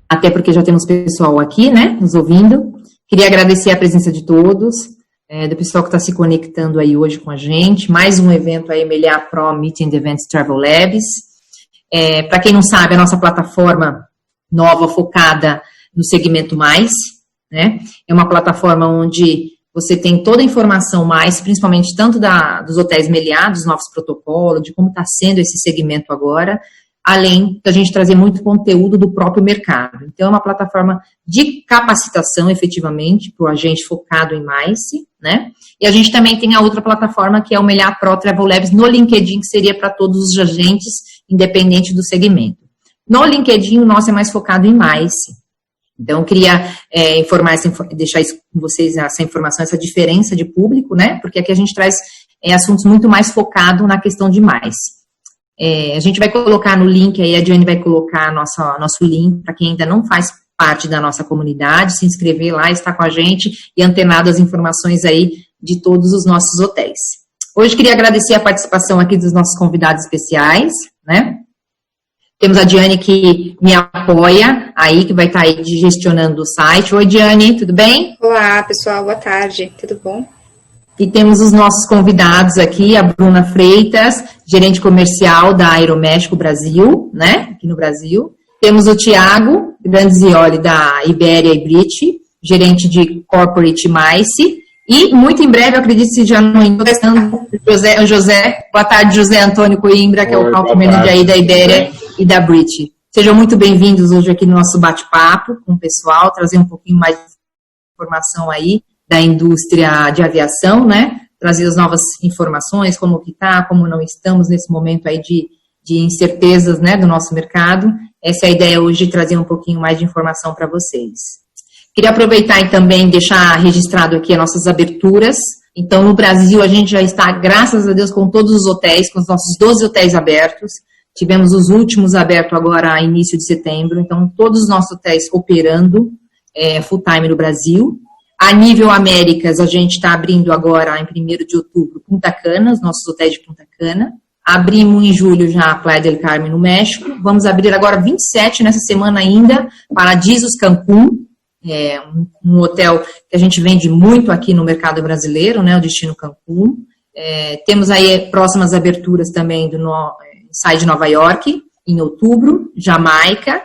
até porque já temos pessoal aqui, né, nos ouvindo. Queria agradecer a presença de todos, do pessoal que está se conectando aí hoje com a gente. Mais um evento aí, MLA Pro Meeting Events Travel Labs. Para quem não sabe, a nossa plataforma nova focada no segmento mais, né? É uma plataforma onde você tem toda a informação mais, principalmente tanto dos hotéis MLA, dos novos protocolos, de como está sendo esse segmento agora, além da gente trazer muito conteúdo do próprio mercado. Então, é uma plataforma de capacitação, efetivamente, para o agente focado em MICE, né? E a gente também tem a outra plataforma, que é o MLA Pro Travel Labs no LinkedIn, que seria para todos os agentes, independente do segmento. No LinkedIn, o nosso é mais focado em MICE. Então, eu queria deixar isso com vocês, essa informação, essa diferença de público, né? Porque aqui a gente traz assuntos muito mais focados na questão de MICE. A gente vai colocar no link aí, a Diane vai colocar nosso link para quem ainda não faz parte da nossa comunidade, se inscrever lá, estar com a gente e antenado as informações aí de todos os nossos hotéis. Hoje queria agradecer a participação aqui dos nossos convidados especiais, né? Temos a Diane que me apoia aí, que vai estar aí gestionando o site. Oi, Diane, tudo bem? Olá, pessoal, boa tarde, tudo bom? E temos os nossos convidados aqui, a Bruna Freitas, gerente comercial da Aeroméxico Brasil, né, aqui no Brasil. Temos o Thiago Granzioli, da Iberia e Brit, gerente de Corporate MICE. E, muito em breve, eu acredito que já não estou testando, José, boa tarde, José Antônio Coimbra, que é o Country Manager aí da Iberia e da Brit. Sejam muito bem-vindos hoje aqui no nosso bate-papo com o pessoal, trazer um pouquinho mais de informação aí da indústria de aviação, né? Trazer as novas informações, como que está, como não estamos nesse momento aí de incertezas, né, do nosso mercado. Essa é a ideia hoje, de trazer um pouquinho mais de informação para vocês. Queria aproveitar e também deixar registrado aqui as nossas aberturas. Então, no Brasil, a gente já está, graças a Deus, com todos os hotéis, com os nossos 12 hotéis abertos. Tivemos os últimos abertos agora a início de setembro. Então, todos os nossos hotéis operando full time no Brasil. A nível Américas, a gente está abrindo agora, em 1º de outubro, Punta Cana, os nossos hotéis de Punta Cana. Abrimos em julho já a Playa del Carmen, no México. Vamos abrir agora 27, nessa semana ainda, Paradisos Cancún, um hotel que a gente vende muito aqui no mercado brasileiro, né, o Destino Cancún. Temos aí próximas aberturas também do Side Nova York, em outubro, Jamaica.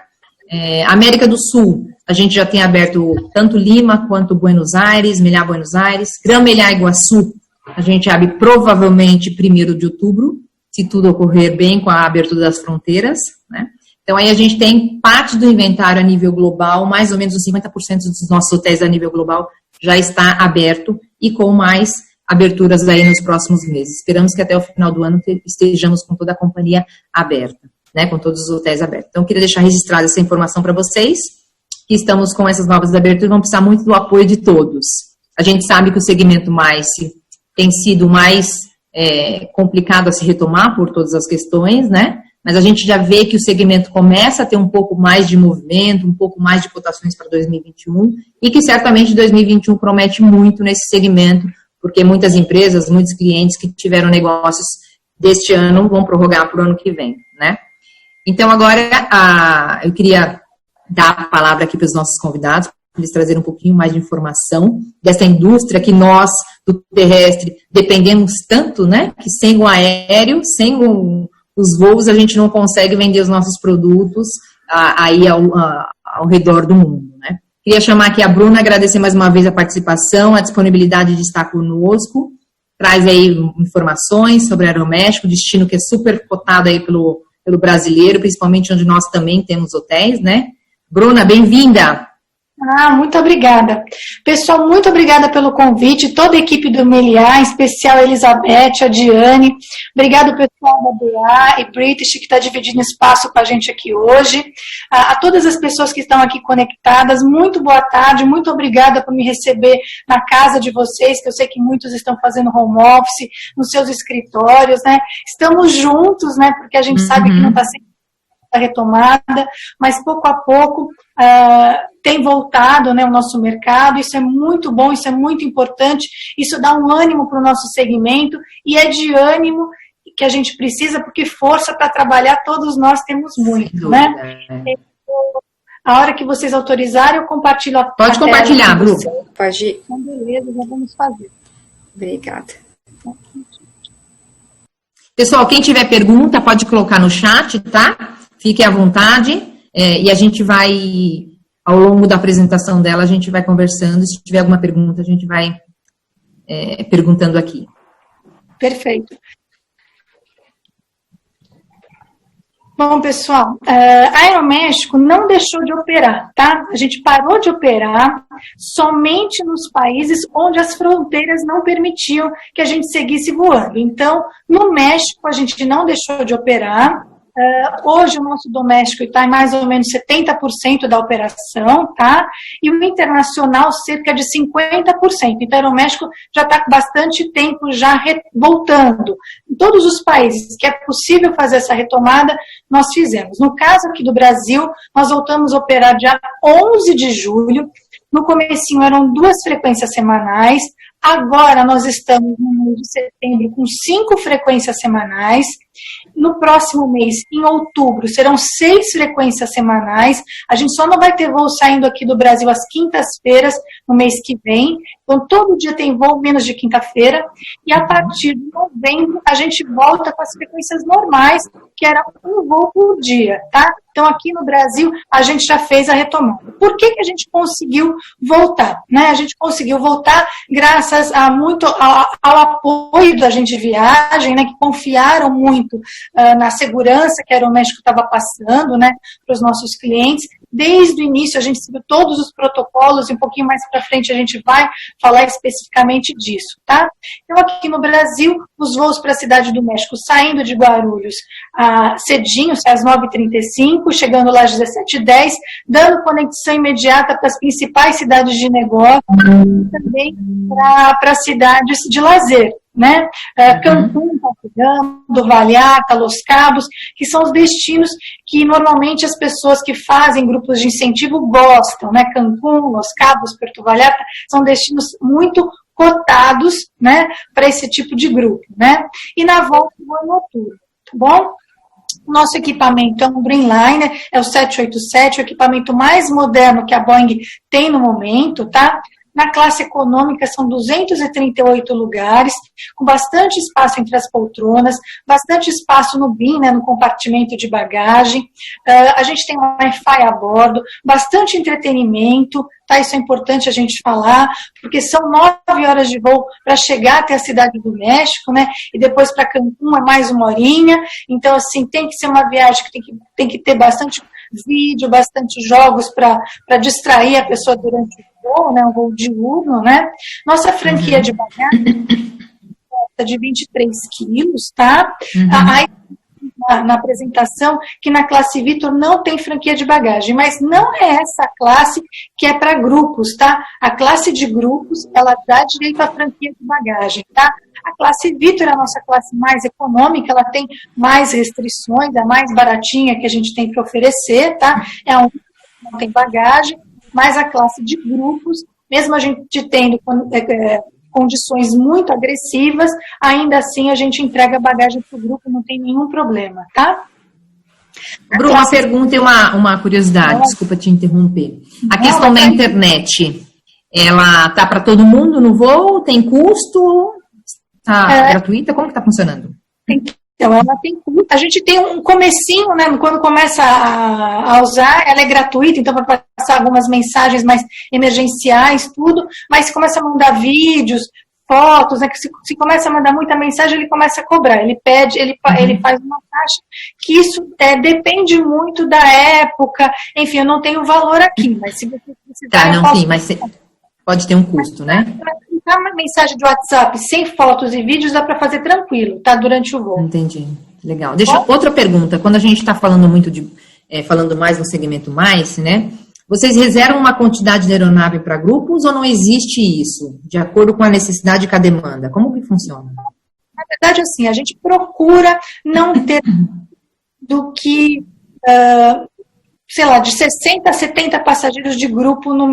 América do Sul, a gente já tem aberto tanto Lima quanto Buenos Aires, Melhá Buenos Aires. Gran Melhá Iguaçu, a gente abre provavelmente 1º de outubro, se tudo ocorrer bem com a abertura das fronteiras, né? Então, aí a gente tem parte do inventário a nível global, mais ou menos os 50% dos nossos hotéis a nível global já está aberto e com mais aberturas aí nos próximos meses. Esperamos que até o final do ano estejamos com toda a companhia aberta, né, com todos os hotéis abertos. Então, eu queria deixar registrada essa informação para vocês, que estamos com essas novas aberturas, vamos precisar muito do apoio de todos. A gente sabe que o segmento MICE tem sido mais complicado a se retomar por todas as questões, né? Mas a gente já vê que o segmento começa a ter um pouco mais de movimento, um pouco mais de cotações para 2021, e que certamente 2021 promete muito nesse segmento, porque muitas empresas, muitos clientes que tiveram negócios deste ano vão prorrogar para o ano que vem, né? Então, agora, eu queria dar a palavra aqui para os nossos convidados, para eles trazerem um pouquinho mais de informação dessa indústria que nós, do terrestre, dependemos tanto, né? Que sem o aéreo, sem os voos, a gente não consegue vender os nossos produtos aí ao redor do mundo, né? Queria chamar aqui a Bruna, agradecer mais uma vez a participação, a disponibilidade de estar conosco, traz aí informações sobre a Aeroméxico, destino que é super cotado aí pelo brasileiro, principalmente onde nós também temos hotéis, né? Bruna, bem-vinda! Muito obrigada. Pessoal, muito obrigada pelo convite, toda a equipe do MLA, em especial a Elizabeth, a Diane. Obrigado, pessoal da BA e British, que está dividindo espaço com a gente aqui hoje. A todas as pessoas que estão aqui conectadas, muito boa tarde, muito obrigada por me receber na casa de vocês, que eu sei que muitos estão fazendo home office, nos seus escritórios, né? Estamos juntos, né? Porque a gente sabe que não está sendo retomada, mas pouco a pouco tem voltado, né, o nosso mercado. Isso é muito bom, isso é muito importante, isso dá um ânimo para o nosso segmento, e é de ânimo que a gente precisa, porque força para trabalhar todos nós temos muito, né? A hora que vocês autorizarem, eu compartilho a Pode compartilhar, Bru. Pode ir. Então, beleza, já vamos fazer. Obrigada. Pessoal, quem tiver pergunta, pode colocar no chat, tá? Fique à vontade. E a gente vai, ao longo da apresentação dela, a gente vai conversando. Se tiver alguma pergunta, a gente vai perguntando aqui. Perfeito. Bom, pessoal, a Aeroméxico não deixou de operar, tá? A gente parou de operar somente nos países onde as fronteiras não permitiam que a gente seguisse voando. Então, no México, a gente não deixou de operar. Hoje, o nosso doméstico está em mais ou menos 70% da operação, tá? E o internacional, cerca de 50%. Então, o Aeroméxico já está com bastante tempo já voltando. Em todos os países que é possível fazer essa retomada, nós fizemos. No caso aqui do Brasil, nós voltamos a operar dia 11 de julho. No comecinho eram 2 frequências semanais. Agora nós estamos no mês de setembro com 5 frequências semanais. No próximo mês, em outubro, serão 6 frequências semanais. A gente só não vai ter voo saindo aqui do Brasil às quintas-feiras no mês que vem. Então, todo dia tem voo, menos de quinta-feira. E a partir de novembro, a gente volta com as frequências normais, que era um voo por dia, tá? Então, aqui no Brasil, a gente já fez a retomada. Por que a gente conseguiu voltar? Né? A gente conseguiu voltar graças a muito ao apoio da Agente de Viagem, né, que confiaram muito na segurança que a Aeroméxico estava passando, né, para os nossos clientes. Desde o início, a gente seguiu todos os protocolos, e um pouquinho mais para frente a gente vai falar especificamente disso, tá? Então, aqui no Brasil, os voos para a Cidade do México, saindo de Guarulhos cedinho, às 9h35, chegando lá às 17h10, dando conexão imediata para as principais cidades de negócio, e também para cidades de lazer, né? Cancún, Capitão, Vallarta, Los Cabos, que são os destinos que normalmente as pessoas que fazem grupos de incentivo gostam, né? Cancún, Los Cabos, Porto Vallarta, são destinos muito cotados, né, para esse tipo de grupo, né? E na volta do ano noturno, tá bom? Nosso equipamento é um Dreamliner, é o 787, o equipamento mais moderno que a Boeing tem no momento, tá? Na classe econômica são 238 lugares, com bastante espaço entre as poltronas, bastante espaço no BIM, né, no compartimento de bagagem. A gente tem um Wi-Fi a bordo, bastante entretenimento, tá? Isso é importante a gente falar, porque são 9 horas de voo para chegar até a Cidade do México, né? E depois para Cancún é mais 1 horinha. Então, assim, tem que ser uma viagem que tem que ter bastante vídeo, bastante jogos para distrair a pessoa durante o voo, né, um voo diurno, né? Nossa franquia de bagagem é de 23 quilos, tá? Aí, na apresentação, que na classe Vitor não tem franquia de bagagem, mas não é essa classe que é para grupos, tá? A classe de grupos, ela dá direito à franquia de bagagem, tá? A classe Vitor é a nossa classe mais econômica, ela tem mais restrições, é a mais baratinha que a gente tem para oferecer, tá? É a única que não tem bagagem, mas a classe de grupos, mesmo a gente tendo condições muito agressivas, ainda assim a gente entrega a bagagem para o grupo, não tem nenhum problema, tá? Bru, uma pergunta e uma curiosidade, desculpa te interromper. A questão da internet, ela tá para todo mundo no voo? Tem custo? Está gratuita? Como que está funcionando? Então, ela tem custo. A gente tem um comecinho, né? Quando começa a usar, ela é gratuita, então para passar algumas mensagens mais emergenciais, tudo, mas se começa a mandar vídeos, fotos, né? Que se começa a mandar muita mensagem, ele começa a cobrar. Ele pede, ele faz uma taxa, que isso depende muito da época. Enfim, eu não tenho valor aqui, mas se você precisar. Tá, não, sim, mas pode ter um custo, né? Uma mensagem de WhatsApp sem fotos e vídeos dá para fazer tranquilo, tá? Durante o voo. Entendi. Legal. Outra pergunta. Quando a gente está falando muito de... falando mais no segmento mais, né? Vocês reservam uma quantidade de aeronave para grupos ou não existe isso? De acordo com a necessidade e com a demanda? Como que funciona? Na verdade, assim, a gente procura não ter do que... sei lá, de 60 a 70 passageiros de grupo na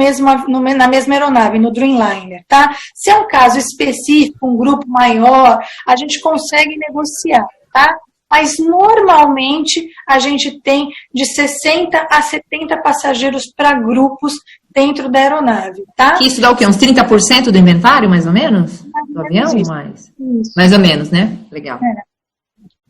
mesma aeronave, no Dreamliner, tá? Se é um caso específico, um grupo maior, a gente consegue negociar, tá? mas normalmente a gente tem de 60 a 70 passageiros para grupos dentro da aeronave, tá? Que isso dá o quê? Uns 30% do inventário, mais ou menos? Do avião? Mais ou menos, né? Legal.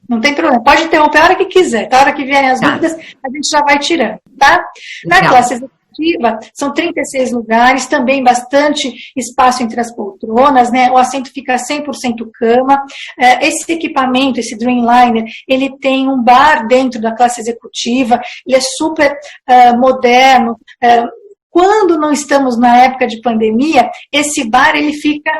Não tem problema. Pode interromper a hora que quiser. A hora que vierem as dúvidas, a gente já vai tirando, tá? Na classe executiva, são 36 lugares, também bastante espaço entre as poltronas, né? O assento fica 100% cama. Esse equipamento, esse Dreamliner, ele tem um bar dentro da classe executiva, ele é super moderno. Quando não estamos na época de pandemia, esse bar ele fica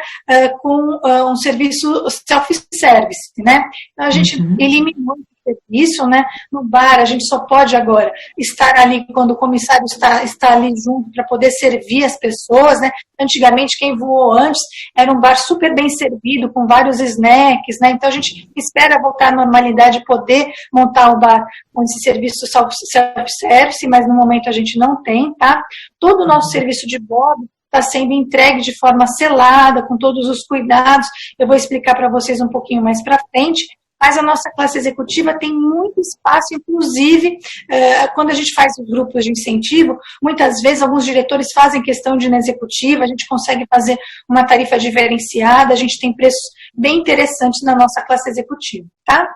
com um serviço self-service, né? Então, a gente eliminou esse serviço, né? No bar, a gente só pode agora estar ali quando o comissário está ali junto para poder servir as pessoas, né? Antigamente, quem voou antes era um bar super bem servido, com vários snacks, né? Então, a gente espera voltar à normalidade e poder montar o bar com esse serviço self-service, mas no momento a gente não tem, tá? Todo o nosso serviço de bordo está sendo entregue de forma selada, com todos os cuidados. Eu vou explicar para vocês um pouquinho mais para frente, mas a nossa classe executiva tem muito espaço, inclusive, quando a gente faz os grupos de incentivo, muitas vezes alguns diretores fazem questão de ir na executiva, a gente consegue fazer uma tarifa diferenciada, a gente tem preços bem interessantes na nossa classe executiva, tá?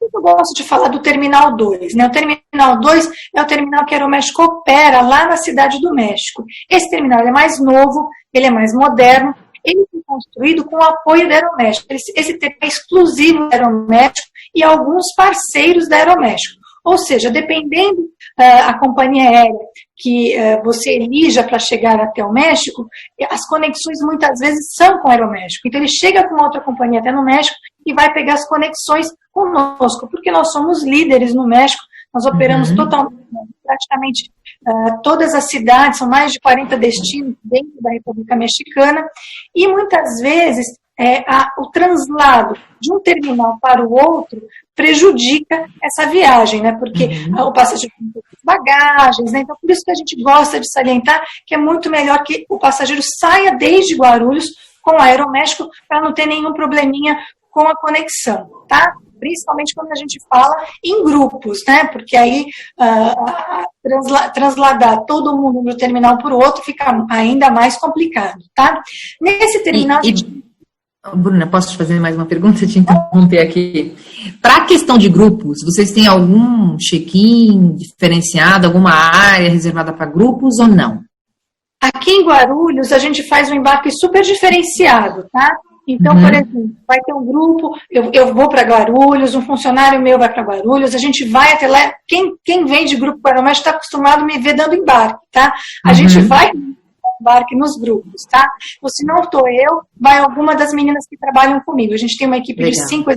Eu gosto de falar do Terminal 2, né? O Terminal 2 é o terminal que a Aeroméxico opera lá na Cidade do México. Esse terminal é mais novo, ele é mais moderno, ele foi construído com o apoio da Aeroméxico. Esse terminal é exclusivo da Aeroméxico e alguns parceiros da Aeroméxico. Ou seja, dependendo a companhia aérea que você elija para chegar até o México, as conexões muitas vezes são com a Aeroméxico. Então, ele chega com outra companhia até no México e vai pegar as conexões conosco, porque nós somos líderes no México, nós operamos totalmente, praticamente todas as cidades, são mais de 40 destinos dentro da República Mexicana, e muitas vezes o translado de um terminal para o outro prejudica essa viagem, né? Porque o passageiro tem muitas bagagens, né? Então, por isso que a gente gosta de salientar que é muito melhor que o passageiro saia desde Guarulhos com a Aeroméxico para não ter nenhum probleminha com a conexão, tá? Principalmente quando a gente fala em grupos, né? Porque aí transladar todo mundo de um terminal para o outro fica ainda mais complicado, tá? Nesse terminal... Bruna, posso te fazer mais uma pergunta? Te interromper aqui. Para a questão de grupos, vocês têm algum check-in diferenciado, alguma área reservada para grupos ou não? Aqui em Guarulhos, a gente faz um embarque super diferenciado, tá? Então, por exemplo, vai ter um grupo, eu vou para Guarulhos, um funcionário meu vai para Guarulhos, a gente vai até lá, quem vem de grupo para Aeroméxico está acostumado a me ver dando embarque, tá? A gente vai embarque nos grupos, tá? Ou se não estou eu, vai alguma das meninas que trabalham comigo. A gente tem uma equipe de 5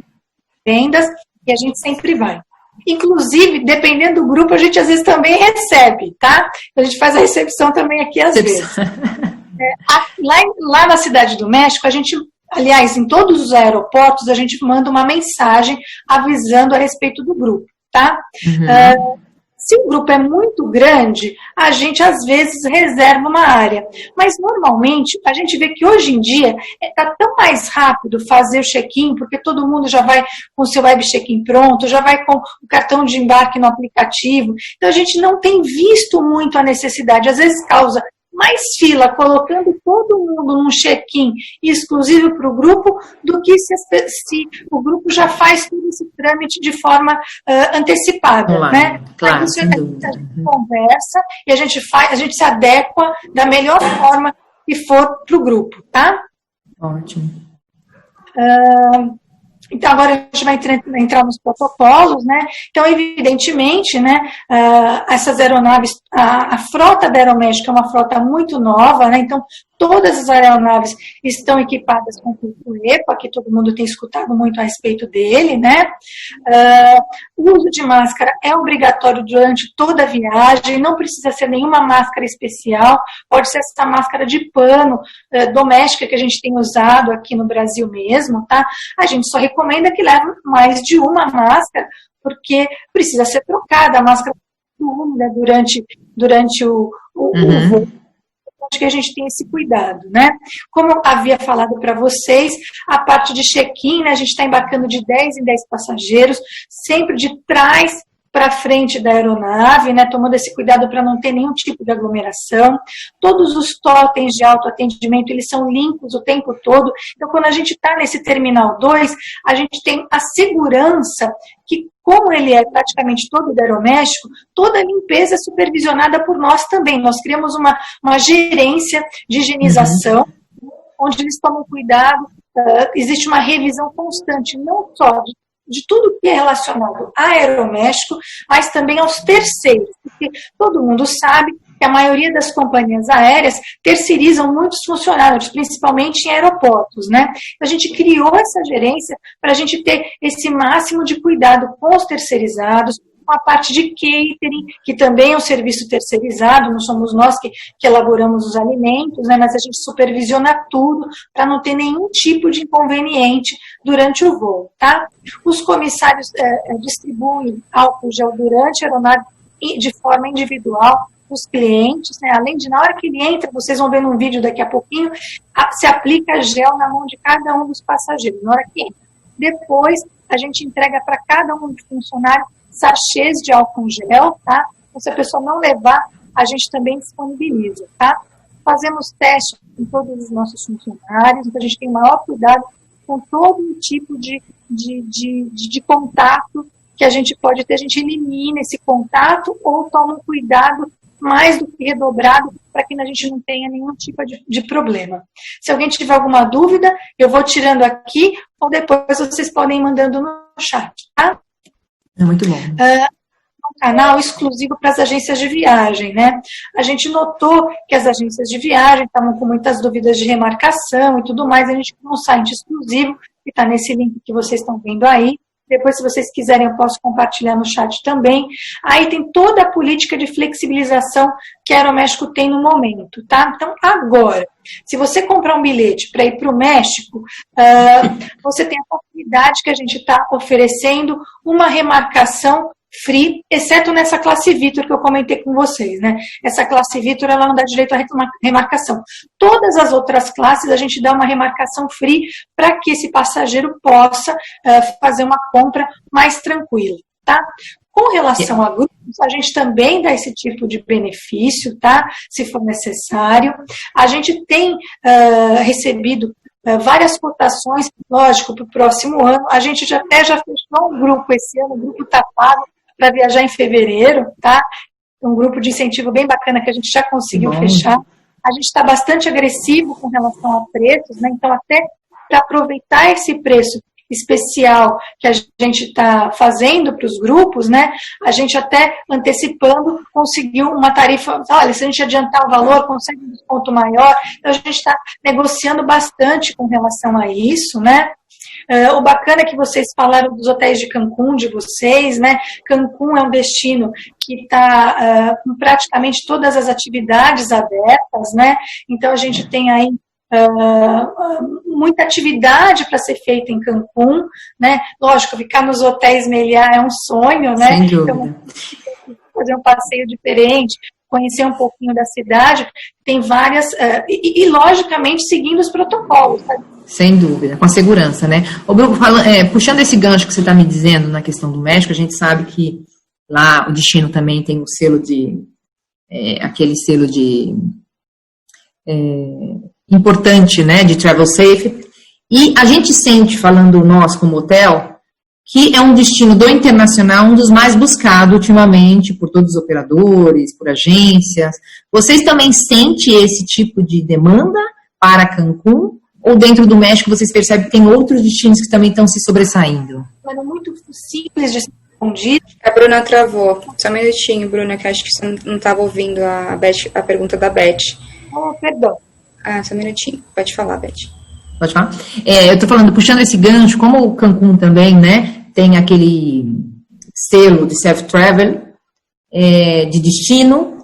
vendas e a gente sempre vai. Inclusive, dependendo do grupo, a gente às vezes também recebe, tá? A gente faz a recepção também aqui às vezes. Lá na Cidade do México, a gente, aliás, em todos os aeroportos, a gente manda uma mensagem avisando a respeito do grupo, tá? Se o grupo é muito grande, a gente às vezes reserva uma área. Mas normalmente a gente vê que hoje em dia está tão mais rápido fazer o check-in, porque todo mundo já vai com o seu web check-in pronto, já vai com o cartão de embarque no aplicativo. Então a gente não tem visto muito a necessidade. Às vezes causa mais fila colocando todo mundo num check-in exclusivo para o grupo do que se o grupo já faz todo esse trâmite de forma antecipada, claro, né? Claro, isso a gente conversa e a gente se adequa da melhor forma que for para o grupo, tá? Ótimo. Então, agora a gente vai entrar nos protocolos, né? Então, evidentemente, né, essas aeronaves, a frota da Aeroméxico é uma frota muito nova, né? Então, todas as aeronaves estão equipadas com filtro EPA, que todo mundo tem escutado muito a respeito dele, né? O uso de máscara é obrigatório durante toda a viagem, não precisa ser nenhuma máscara especial, pode ser essa máscara de pano doméstica que a gente tem usado aqui no Brasil mesmo, tá? A gente só recomenda que leve mais de uma máscara, porque precisa ser trocada a máscara úmida durante o voo. que a gente tem esse cuidado, né? Como eu havia falado para vocês, a parte de check-in, né, a gente está embarcando de 10 em 10 passageiros, sempre de trás para frente da aeronave, né, tomando esse cuidado para não ter nenhum tipo de aglomeração. Todos os totens de autoatendimento, eles são limpos o tempo todo. Então, quando a gente está nesse Terminal 2, a gente tem a segurança que, como ele é praticamente todo do Aeroméxico, toda a limpeza é supervisionada por nós também. Nós criamos uma gerência de higienização, onde eles tomam cuidado, existe uma revisão constante, não só de tudo que é relacionado a Aeroméxico, mas também aos terceiros, porque todo mundo sabe que a maioria das companhias aéreas terceirizam muitos funcionários, principalmente em aeroportos, né? A gente criou essa gerência para a gente ter esse máximo de cuidado com os terceirizados, com a parte de catering, que também é um serviço terceirizado, não somos nós que elaboramos os alimentos, né, mas a gente supervisiona tudo para não ter nenhum tipo de inconveniente durante o voo, tá? Os comissários distribuem álcool gel durante a aeronave de forma individual os clientes, né? Além de, na hora que ele entra, vocês vão ver num vídeo daqui a pouquinho, se aplica gel na mão de cada um dos passageiros, na hora que entra. Depois, a gente entrega para cada um dos funcionários sachês de álcool gel, tá? Então, se a pessoa não levar, a gente também disponibiliza, tá? Fazemos testes com todos os nossos funcionários, então a gente tem o maior cuidado com todo tipo de contato que a gente pode ter, a gente elimina esse contato ou toma um cuidado mais do que redobrado para que a gente não tenha nenhum tipo de problema. Se alguém tiver alguma dúvida, eu vou tirando aqui ou depois vocês podem ir mandando no chat, tá? É muito bom. Um canal exclusivo para as agências de viagem, né? A gente notou que as agências de viagem estavam com muitas dúvidas de remarcação e tudo mais, a gente criou um site exclusivo, que está nesse link que vocês estão vendo aí. Depois, se vocês quiserem, eu posso compartilhar no chat também. Aí tem toda a política de flexibilização que a Aeroméxico tem no momento, tá? Então, agora, se você comprar um bilhete para ir para o México, você tem a facilidade que a gente está oferecendo uma remarcação free, exceto nessa classe Vitor que eu comentei com vocês, né? Essa classe Vitor, ela não dá direito a remarcação. Todas as outras classes, a gente dá uma remarcação free para que esse passageiro possa fazer uma compra mais tranquila, tá? Com relação a grupos, a gente também dá esse tipo de benefício, tá? Se for necessário. A gente tem recebido várias cotações, lógico, para o próximo ano. A gente já fechou um grupo esse ano, o grupo está pago para viajar em fevereiro, tá? Um grupo de incentivo bem bacana que a gente já conseguiu fechar. A gente está bastante agressivo com relação a preços, né? Então, até para aproveitar esse preço especial que a gente está fazendo para os grupos, né? A gente até antecipando conseguiu uma tarifa, olha, se a gente adiantar o valor, consegue um desconto maior. Então, a gente está negociando bastante com relação a isso, né? O bacana é que vocês falaram dos hotéis de Cancún, de vocês, né? Cancún é um destino que está com praticamente todas as atividades abertas, né? Então, a gente tem aí muita atividade para ser feita em Cancún, né? Lógico, ficar nos hotéis Meliá é um sonho, né? Sem dúvida. Então, fazer um passeio diferente, conhecer um pouquinho da cidade, tem várias, logicamente seguindo os protocolos, sabe? Sem dúvida, com a segurança, né? Ô, Bruno, puxando esse gancho que você está me dizendo na questão do México, a gente sabe que lá o destino também tem o selo aquele selo de importante, né, de Travel Safe, e a gente sente, falando nós como hotel, que é um destino do internacional, um dos mais buscados ultimamente por todos os operadores, por agências. Vocês também sentem esse tipo de demanda para Cancún? Ou dentro do México vocês percebem que tem outros destinos que também estão se sobressaindo? É muito simples de ser respondido. A Bruna travou. Só um minutinho, Bruna, que acho que você não estava ouvindo a pergunta da Beth. Oh, perdão. Só um minutinho. Pode falar, Beth. Pode falar? Eu estou falando, puxando esse gancho, como o Cancún também, né, tem aquele selo de self-travel, de destino,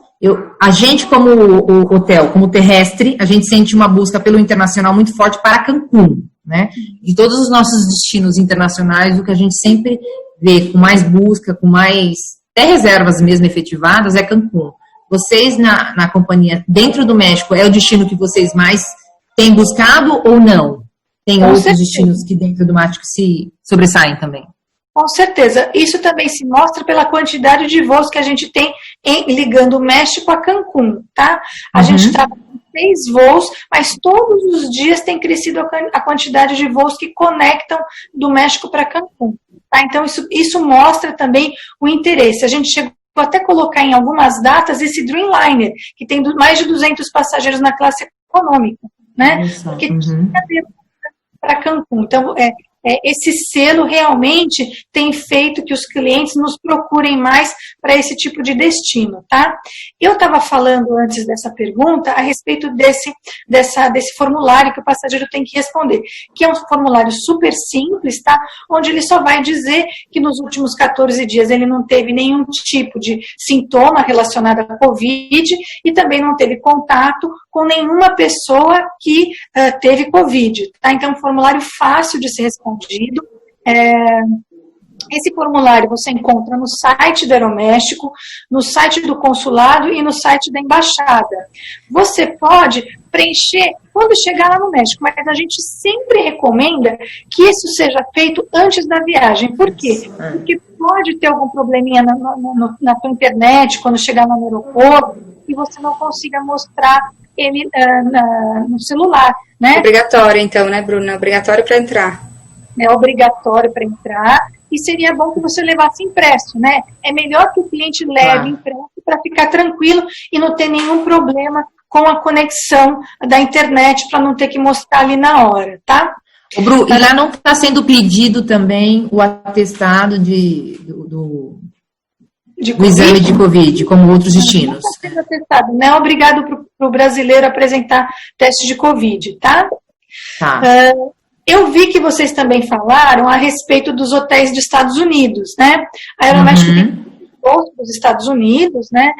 a gente como o hotel, como terrestre, a gente sente uma busca pelo internacional muito forte para Cancún, né? De todos os nossos destinos internacionais, o que a gente sempre vê com mais busca, com mais, até reservas mesmo efetivadas, é Cancún. vocês na companhia, dentro do México, é o destino que vocês mais têm buscado ou não? Tem Com outros certeza. destinos que dentro do México se sobressaem também? Com certeza. Isso também se mostra pela quantidade de voos que a gente tem ligando o México a Cancún, tá? A gente trabalha com 6 voos, mas todos os dias tem crescido a quantidade de voos que conectam do México para Cancún. Tá? Então, isso mostra também o interesse. A gente chegou até a colocar em algumas datas esse Dreamliner, que tem mais de 200 passageiros na classe econômica, né? Porque para Cancún. Então, esse selo realmente tem feito que os clientes nos procurem mais para esse tipo de destino, tá? Eu estava falando antes dessa pergunta a respeito desse formulário que o passageiro tem que responder, que é um formulário super simples, tá? Onde ele só vai dizer que nos últimos 14 dias ele não teve nenhum tipo de sintoma relacionado à Covid e também não teve contato com nenhuma pessoa que teve Covid, tá? Então, é um formulário fácil de ser respondido. Esse formulário você encontra no site do Aeroméxico, no site do consulado e no site da embaixada. Você pode preencher quando chegar lá no México, mas a gente sempre recomenda que isso seja feito antes da viagem. Por quê? Porque pode ter algum probleminha na tua internet, quando chegar no aeroporto, e você não consiga mostrar ele no celular, né? Obrigatório, então, né, Bruna? Obrigatório para entrar. É obrigatório para entrar, e seria bom que você levasse impresso, né? É melhor que o cliente leve impresso para ficar tranquilo e não ter nenhum problema com a conexão da internet, para não ter que mostrar ali na hora, tá? Ô, Bru, e lá não está sendo pedido também o atestado do exame de Covid, como outros destinos? Não está sendo atestado, não é obrigado para o brasileiro apresentar teste de Covid, tá? Tá. Eu vi que vocês também falaram a respeito dos hotéis dos Estados Unidos, né? A Aeroméxico tem voos para os Estados Unidos, né?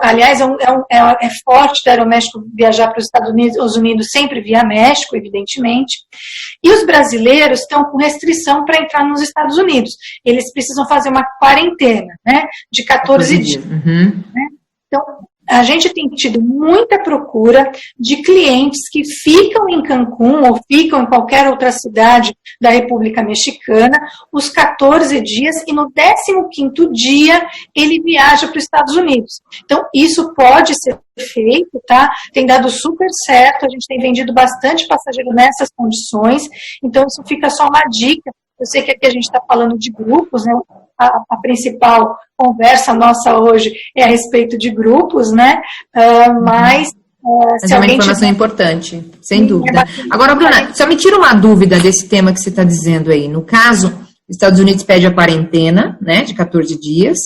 Aliás, é forte da Aeroméxico viajar para os Estados Unidos sempre via México, evidentemente. E os brasileiros estão com restrição para entrar nos Estados Unidos. Eles precisam fazer uma quarentena, né? De 14 dias. Né? Então, a gente tem tido muita procura de clientes que ficam em Cancún ou ficam em qualquer outra cidade da República Mexicana os 14 dias e no 15º dia ele viaja para os Estados Unidos. Então, isso pode ser feito, tá? Tem dado super certo, a gente tem vendido bastante passageiro nessas condições, então isso fica só uma dica. Eu sei que aqui a gente está falando de grupos, né? A principal conversa nossa hoje é a respeito de grupos, né? Mas é uma informação importante, sem dúvida. Agora, Bruna, só me tira uma dúvida desse tema que você está dizendo aí. No caso, os Estados Unidos pede a quarentena, né, de 14 dias,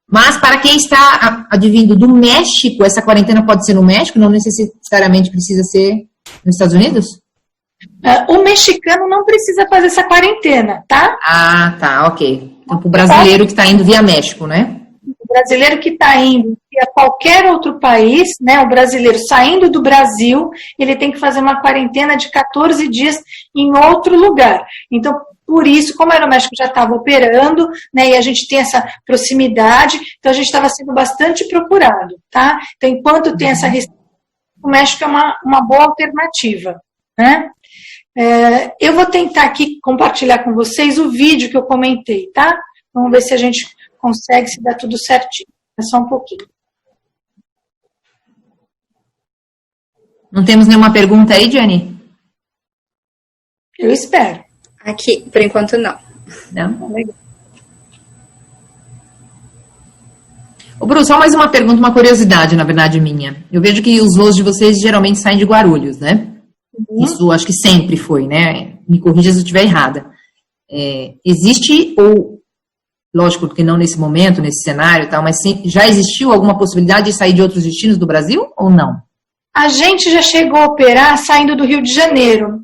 mas para quem está advindo do México, essa quarentena pode ser no México, não necessariamente precisa ser nos Estados Unidos? O mexicano não precisa fazer essa quarentena, tá? Ah, tá, ok. Então, para o brasileiro que está indo via México, né? O brasileiro que está indo via qualquer outro país, né? O brasileiro saindo do Brasil, ele tem que fazer uma quarentena de 14 dias em outro lugar. Então, por isso, como a Aeroméxico já estava operando, né? E a gente tem essa proximidade, então a gente estava sendo bastante procurado, tá? Então, enquanto tem essa restrição, o México é uma boa alternativa, né? Eu vou tentar aqui compartilhar com vocês o vídeo que eu comentei, tá? Vamos ver se a gente consegue, se dá tudo certinho. É só um pouquinho. Não temos nenhuma pergunta aí, Jenny? Eu espero. Aqui, por enquanto, não. Não? Legal. Ô, Bruno, só mais uma pergunta, uma curiosidade, na verdade, minha. Eu vejo que os voos de vocês geralmente saem de Guarulhos, né? Isso acho que sempre foi, né? Me corrija se eu estiver errada. Existe, ou, lógico que não nesse momento, nesse cenário e tal, mas sim, já existiu alguma possibilidade de sair de outros destinos do Brasil ou não? A gente já chegou a operar saindo do Rio de Janeiro.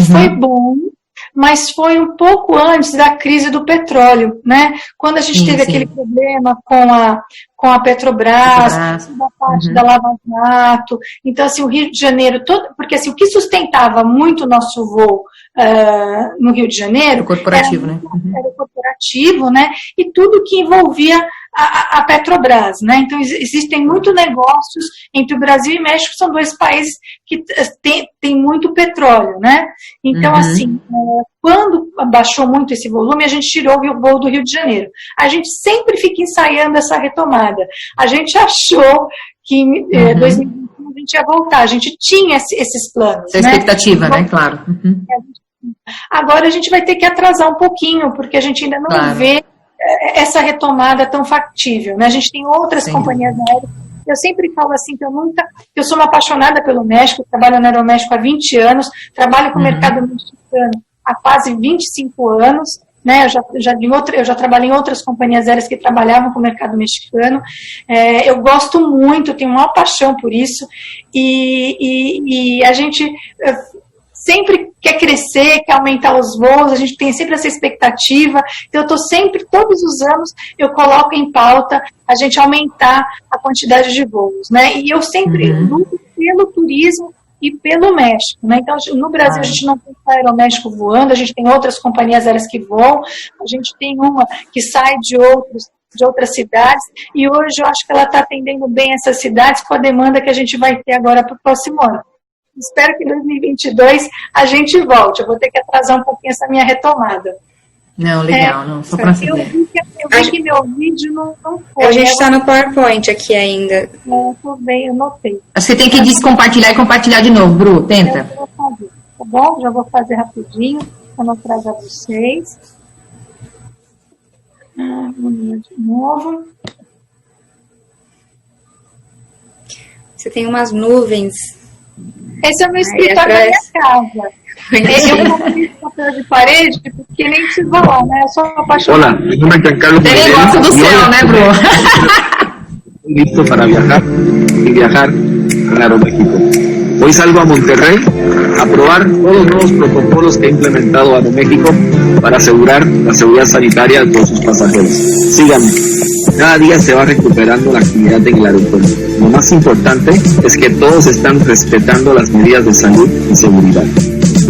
Foi bom, mas foi um pouco antes da crise do petróleo, né? Quando a gente teve aquele problema com a Petrobras, da parte da Lava Jato. Então, assim, o Rio de Janeiro, porque assim, o que sustentava muito o nosso voo no Rio de Janeiro corporativo, né? Era o corporativo, né? E tudo que envolvia a Petrobras, né? Então, existem muitos negócios entre o Brasil e México, são dois países que têm muito petróleo, né? Então, assim, quando baixou muito esse volume, a gente tirou o voo do Rio de Janeiro. A gente sempre fica ensaiando essa retomada. A gente achou que em 2021 a gente ia voltar, a gente tinha esses planos. Essa expectativa, né? Claro. Agora a gente vai ter que atrasar um pouquinho, porque a gente ainda não vê essa retomada tão factível, né? A gente tem outras companhias aéreas. Eu sempre falo assim que eu sou uma apaixonada pelo México, trabalho no Aeroméxico há 20 anos, trabalho com o mercado mexicano há quase 25 anos, né? Eu já trabalhei em outras companhias aéreas que trabalhavam com o mercado mexicano. Eu gosto muito, tenho uma paixão por isso, e a gente sempre quer crescer, quer aumentar os voos, a gente tem sempre essa expectativa. Então, eu estou sempre, todos os anos, eu coloco em pauta a gente aumentar a quantidade de voos, né? E eu sempre luto pelo turismo e pelo México, né? Então, no Brasil, a gente não tem só Aeroméxico voando, a gente tem outras companhias aéreas que voam, a gente tem uma que sai de outras cidades, e hoje eu acho que ela está atendendo bem essas cidades com a demanda que a gente vai ter agora para o próximo ano. Espero que em 2022 a gente volte. Eu vou ter que atrasar um pouquinho essa minha retomada. Não, legal, não, só para saber. Eu vi que meu vídeo não foi. A gente está no PowerPoint aqui ainda. Tô bem, eu notei. Acho que você tem que descompartilhar e compartilhar de novo, Bru, tenta. Eu vou fazer, tá bom? Já vou fazer rapidinho, para não atrasar vocês. Vamos de novo. Você tem umas nuvens. Esse é o meu escritório da minha casa. Eu não fiz papel de parede porque nem precisa lá, né? Eu sou apaixonada. Hola, mi nombre es Giancarlo. Tem negócio do céu, né, Bru? Listo para viajar y viajar en Aeroméxico. Hoy salgo a Monterrey a probar todos los nuevos protocolos que ha implementado Aeroméxico para asegurar la seguridad sanitaria de todos sus pasajeros. Síganme. Cada día se va recuperando la actividad en el aeropuerto. Lo más importante es que todos están respetando las medidas de salud y seguridad.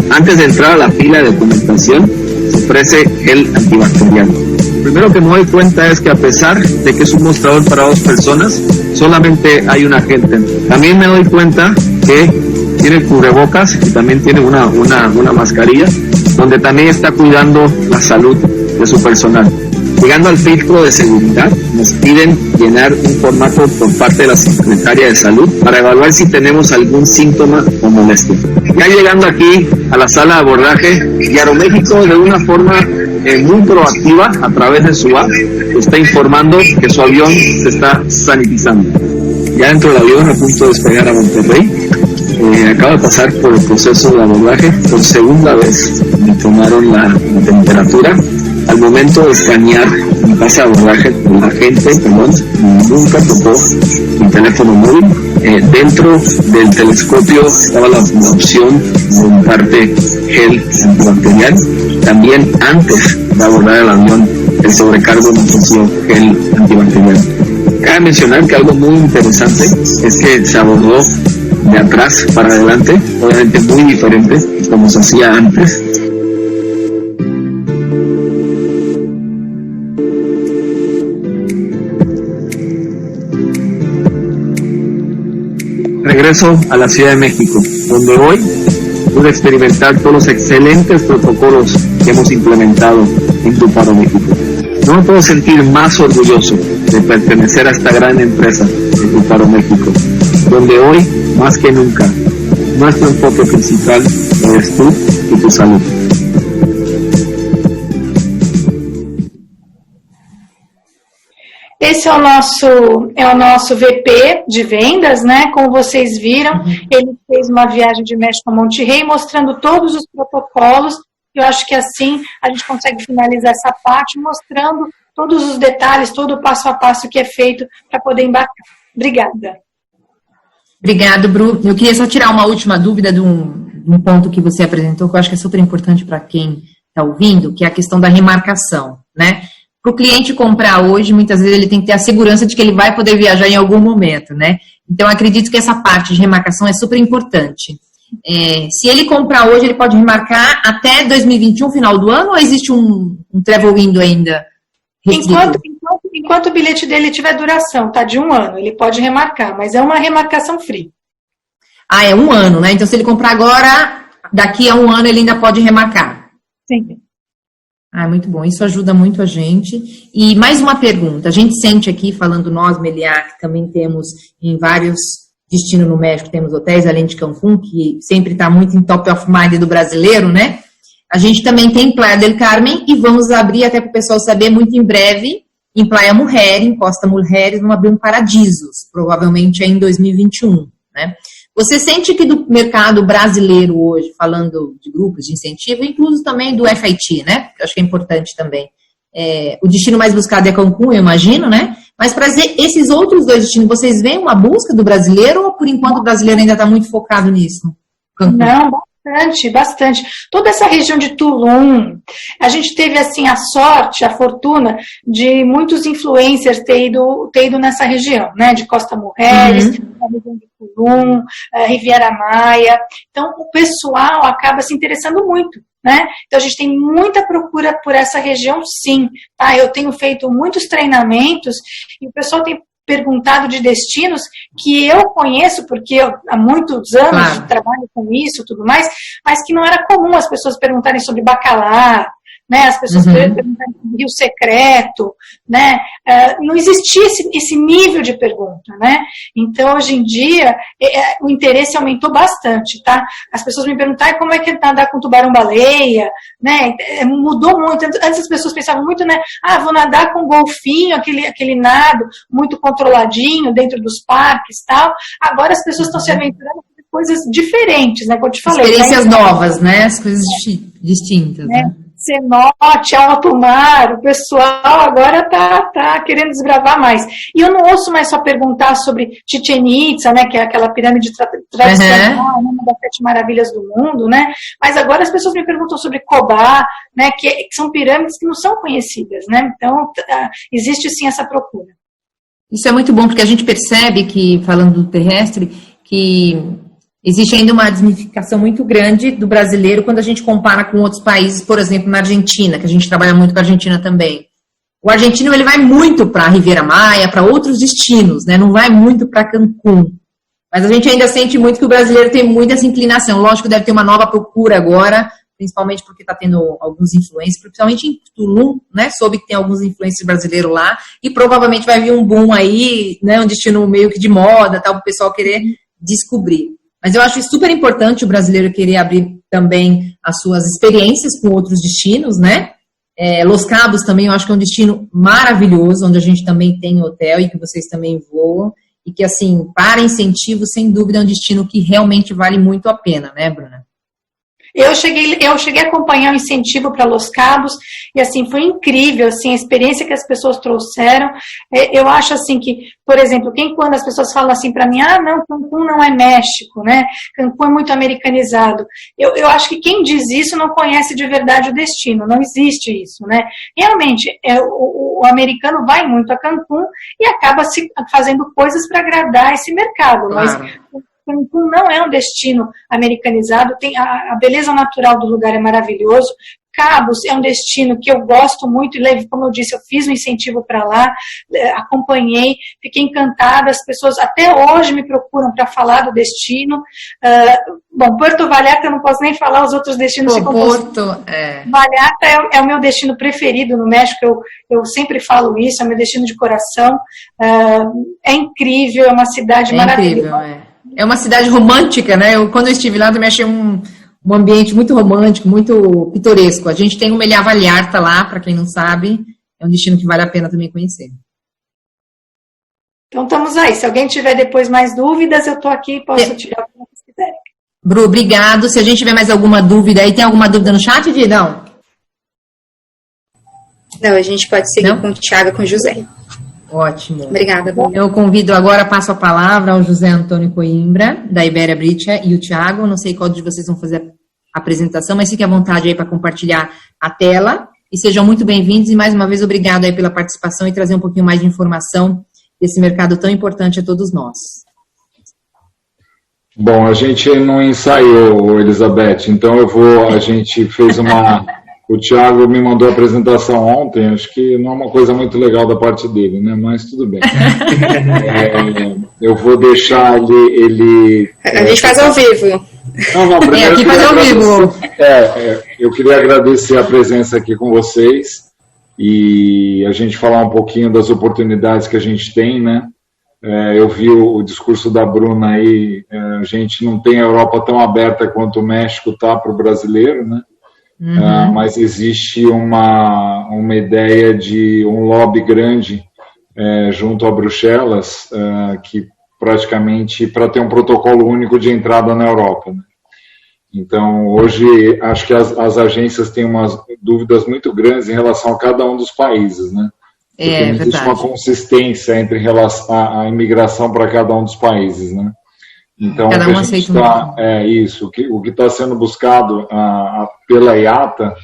Antes de entrar a la fila de documentación, se ofrece gel antibacterial. Lo primero que me doy cuenta es que a pesar de que es un mostrador para 2 personas, solamente hay un agente. También me doy cuenta que tiene cubrebocas y también tiene una mascarilla, donde también está cuidando la salud de su personal. Llegando al filtro de seguridad, nos piden llenar un formato por parte de la Secretaría de Salud para evaluar si tenemos algún síntoma o molestia. Ya llegando aquí a la sala de abordaje, y Aeroméxico de una forma muy proactiva a través de su app está informando que su avión se está sanitizando. Ya dentro del avión, a punto de despegar a Monterrey, acaba de pasar por el proceso de abordaje. Por segunda vez me tomaron la temperatura. Al momento de escanear mi pase de abordaje, la gente, nunca tocó mi teléfono móvil. Dentro del telescopio estaba la opción de untarte gel antibacterial. También antes de abordar el avión, el sobrecargo me ofreció gel antibacterial. Cabe mencionar que algo muy interesante es que se abordó de atrás para adelante, obviamente muy diferente como se hacía antes. Regreso a la Ciudad de México, donde hoy pude experimentar todos los excelentes protocolos que hemos implementado en Tuparo, México. No me puedo sentir más orgulloso de pertenecer a esta gran empresa de Tuparo, México, donde hoy, más que nunca, nuestro enfoque principal eres tú y tu salud. Esse é o nosso VP de vendas, né? Como vocês viram, ele fez uma viagem de México a Monterrey, mostrando todos os protocolos. Eu acho que assim a gente consegue finalizar essa parte, mostrando todos os detalhes, todo o passo a passo que é feito para poder embarcar. Obrigada. Obrigado, Bru. Eu queria só tirar uma última dúvida de um ponto que você apresentou, que eu acho que é super importante para quem está ouvindo, que é a questão da remarcação, né? Para o cliente comprar hoje, muitas vezes ele tem que ter a segurança de que ele vai poder viajar em algum momento, né? Então, acredito que essa parte de remarcação é super importante. Se ele comprar hoje, ele pode remarcar até 2021, final do ano, ou existe um travel window ainda? Enquanto enquanto o bilhete dele tiver duração, tá? De 1 ano, ele pode remarcar, mas é uma remarcação free. Ah, é 1 ano, né? Então, se ele comprar agora, daqui a 1 ano ele ainda pode remarcar. Sim. Ah, muito bom. Isso ajuda muito a gente. E mais uma pergunta. A gente sente aqui, falando nós, Meliá, que também temos em vários destinos no México, temos hotéis, além de Cancún, que sempre está muito em top of mind do brasileiro, né? A gente também tem Playa del Carmen e vamos abrir, até para o pessoal saber, muito em breve, em Playa Mujer, em Costa Mujeres, vamos abrir um Paradisos, provavelmente em 2021, né? Você sente que do mercado brasileiro hoje, falando de grupos de incentivo, incluso também do FIT, né? Eu acho que é importante também. O destino mais buscado é Cancún, eu imagino, né? Mas para esses outros 2 destinos, vocês veem uma busca do brasileiro ou por enquanto o brasileiro ainda está muito focado nisso? Cancún? Não, bastante. Toda essa região de Tulum, a gente teve assim a sorte, a fortuna de muitos influencers ter ido nessa região, né? De Costa Mujeres, a região de Tulum, Riviera Maya. Então, o pessoal acaba se interessando muito, né? Então, a gente tem muita procura por essa região, sim. Tá? Eu tenho feito muitos treinamentos e o pessoal tem perguntado de destinos que eu conheço, porque eu, há muitos anos trabalho com isso e tudo mais, mas que não era comum as pessoas perguntarem sobre Bacalar, né? As pessoas perguntarem sobre Rio Secreto, né? Não existia esse nível de pergunta, né? Então, hoje em dia, o interesse aumentou bastante, tá? As pessoas me perguntam como é que é nadar com tubarão-baleia, né? Mudou muito. Antes as pessoas pensavam muito, né? Vou nadar com golfinho, aquele nado muito controladinho dentro dos parques e tal. Agora as pessoas estão se aventurando com coisas diferentes, né? Como eu te falei. Experiências novas, né? As coisas distintas, né? Cenote, alto mar, o pessoal agora tá querendo desbravar mais. E eu não ouço mais só perguntar sobre Chichén Itzá, né, que é aquela pirâmide tradicional, uma das 7 maravilhas do mundo, né? Mas agora as pessoas me perguntam sobre Cobá, né, que são pirâmides que não são conhecidas, né? Então, existe sim essa procura. Isso é muito bom, porque a gente percebe que, falando do terrestre, que existe ainda uma desmistificação muito grande do brasileiro quando a gente compara com outros países, por exemplo, na Argentina, que a gente trabalha muito com a Argentina também. O argentino, ele vai muito para a Riviera Maya, para outros destinos, né? Não vai muito para Cancún. Mas a gente ainda sente muito que o brasileiro tem muita essa inclinação. Lógico, deve ter uma nova procura agora, principalmente porque está tendo alguns influencers, principalmente em Tulum, né? Soube que tem alguns influencers brasileiros lá, e provavelmente vai vir um boom aí, né? Um destino meio que de moda, tal, para o pessoal querer descobrir. Mas eu acho super importante o brasileiro querer abrir também as suas experiências com outros destinos, né? Los Cabos também eu acho que é um destino maravilhoso, onde a gente também tem hotel e que vocês também voam. E que, assim, para incentivo, sem dúvida, é um destino que realmente vale muito a pena, né, Bruna? Eu cheguei a acompanhar o incentivo para Los Cabos e, assim, foi incrível, assim, a experiência que as pessoas trouxeram. Eu acho, assim, que, por exemplo, quando as pessoas falam assim para mim, não, Cancún não é México, né? Cancún é muito americanizado. Eu acho que quem diz isso não conhece de verdade o destino, não existe isso, né? Realmente, o americano vai muito a Cancún e acaba se fazendo coisas para agradar esse mercado, mas Cancún não é um destino americanizado, tem a beleza natural do lugar é maravilhoso. Cabos é um destino que eu gosto muito e, como eu disse, eu fiz um incentivo para lá, acompanhei, fiquei encantada, as pessoas até hoje me procuram para falar do destino. Bom, Puerto Vallarta eu não posso nem falar, os outros destinos ficam... Vallarta é o meu destino preferido no México, eu sempre falo isso, é o meu destino de coração. É incrível, é uma cidade maravilhosa. Incrível, É uma cidade romântica, né? Quando eu estive lá, também achei um ambiente muito romântico, muito pitoresco. A gente tem o Meliá Vallarta lá, para quem não sabe, é um destino que vale a pena também conhecer. Então, estamos aí. Se alguém tiver depois mais dúvidas, eu estou aqui e posso tirar o que vocês quiserem. Bru, obrigado. Se a gente tiver mais alguma dúvida aí, tem alguma dúvida no chat, Didão? Não, a gente pode seguir com o Thiago e com o José. Ótimo. Obrigada, Bruna. Eu convido agora, passo a palavra ao José Antônio Coimbra, da Iberia Britia, e o Thiago. Não sei qual de vocês vão fazer a apresentação, mas fique à vontade aí para compartilhar a tela. E sejam muito bem-vindos. E mais uma vez, obrigado aí pela participação e trazer um pouquinho mais de informação desse mercado tão importante a todos nós. Bom, a gente não ensaiou, Elizabeth, então a gente fez uma O Thiago me mandou a apresentação ontem, acho que não é uma coisa muito legal da parte dele, né? Mas tudo bem. Eu vou deixar ele... A gente faz ao vivo. Não, primeiro aqui faz ao vivo. Eu queria agradecer a presença aqui com vocês e a gente falar um pouquinho das oportunidades que a gente tem, né? Eu vi o discurso da Bruna aí, a gente não tem a Europa tão aberta quanto o México está para o brasileiro, né? Mas existe uma ideia de um lobby grande junto a Bruxelas, que praticamente para ter um protocolo único de entrada na Europa, né? Então, hoje, acho que as agências têm umas dúvidas muito grandes em relação a cada um dos países, né? Porque não existe uma consistência entre relação à imigração para cada um dos países, né? Então, cada um aceita isso. O que está sendo buscado pela IATA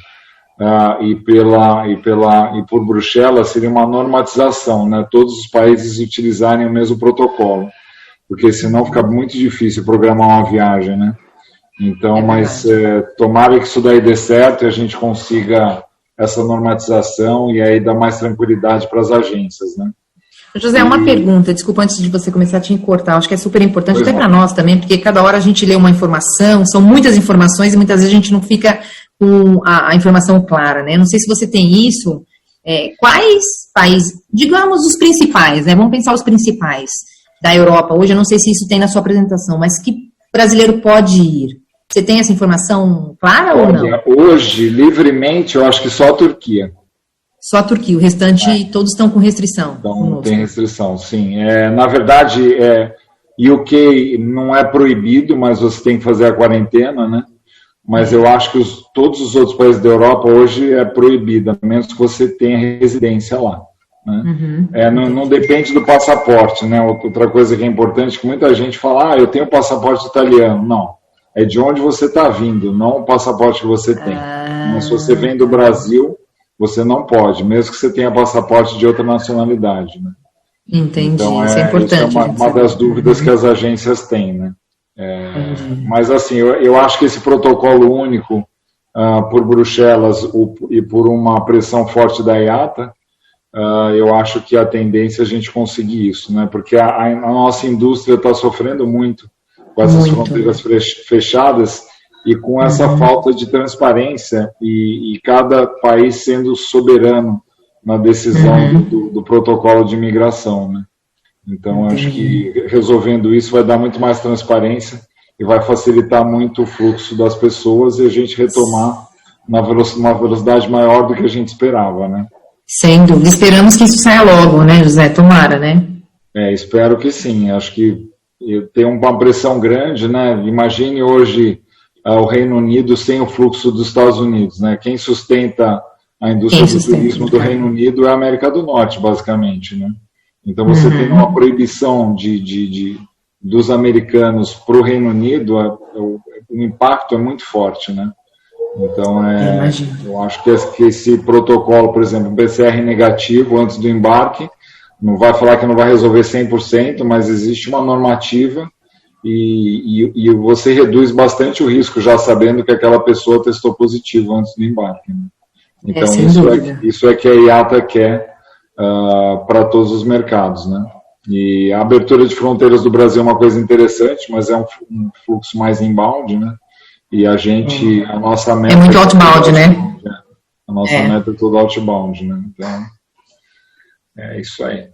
e por Bruxelas seria uma normatização, né? Todos os países utilizarem o mesmo protocolo, porque senão fica muito difícil programar uma viagem, né? Então, mas tomara que isso daí dê certo e a gente consiga essa normatização e aí dar mais tranquilidade para as agências, né? José, uma pergunta, desculpa, antes de você começar a te cortar, acho que é super importante até para nós também, porque cada hora a gente lê uma informação, são muitas informações e muitas vezes a gente não fica com a informação clara, né? Não sei se você tem isso, quais países, digamos os principais, né? Vamos pensar os principais da Europa, hoje eu não sei se isso tem na sua apresentação, mas que brasileiro pode ir? Você tem essa informação clara ou não? Hoje, livremente, eu acho que só a Turquia. Só a Turquia, o restante todos estão com restrição. Então, tem restrição, sim. Na verdade, UK não é proibido, mas você tem que fazer a quarentena, né? Mas eu acho que todos os outros países da Europa hoje é proibido, a menos que você tenha residência lá, né? Não depende do passaporte, né? Outra coisa que é importante, que muita gente fala, eu tenho passaporte italiano. Não, é de onde você está vindo, não o passaporte que você tem. Mas se você vem do Brasil, você não pode, mesmo que você tenha passaporte de outra nacionalidade, né? Entendi, então, isso é importante. Isso é uma das dúvidas que as agências têm, né? Mas, assim, eu acho que esse protocolo único por Bruxelas e por uma pressão forte da IATA, eu acho que a tendência é a gente conseguir isso, né? Porque a nossa indústria está sofrendo muito com essas fronteiras fechadas e com essa falta de transparência e cada país sendo soberano na decisão do protocolo de imigração, né? Então, acho que resolvendo isso vai dar muito mais transparência e vai facilitar muito o fluxo das pessoas e a gente retomar uma velocidade maior do que a gente esperava, né? Sem dúvida. Esperamos que isso saia logo, né, José? Tomara, né? Espero que sim. Acho que tem uma pressão grande, né? Imagine hoje o Reino Unido sem o fluxo dos Estados Unidos, né? Quem sustenta a indústria do turismo do Reino Unido é a América do Norte, basicamente, né? Então, você tem uma proibição dos americanos para o Reino Unido, o impacto é muito forte, né? Então, eu acho que esse protocolo, por exemplo, um PCR negativo antes do embarque, não vai falar que não vai resolver 100%, mas existe uma normativa e você reduz bastante o risco já sabendo que aquela pessoa testou positivo antes do embarque, né? Então, isso é que a IATA quer para todos os mercados, né? E a abertura de fronteiras do Brasil é uma coisa interessante, mas é um fluxo mais inbound, né? E a nossa meta... É muito outbound, né? A nossa meta é tudo outbound, né? Então, é isso aí.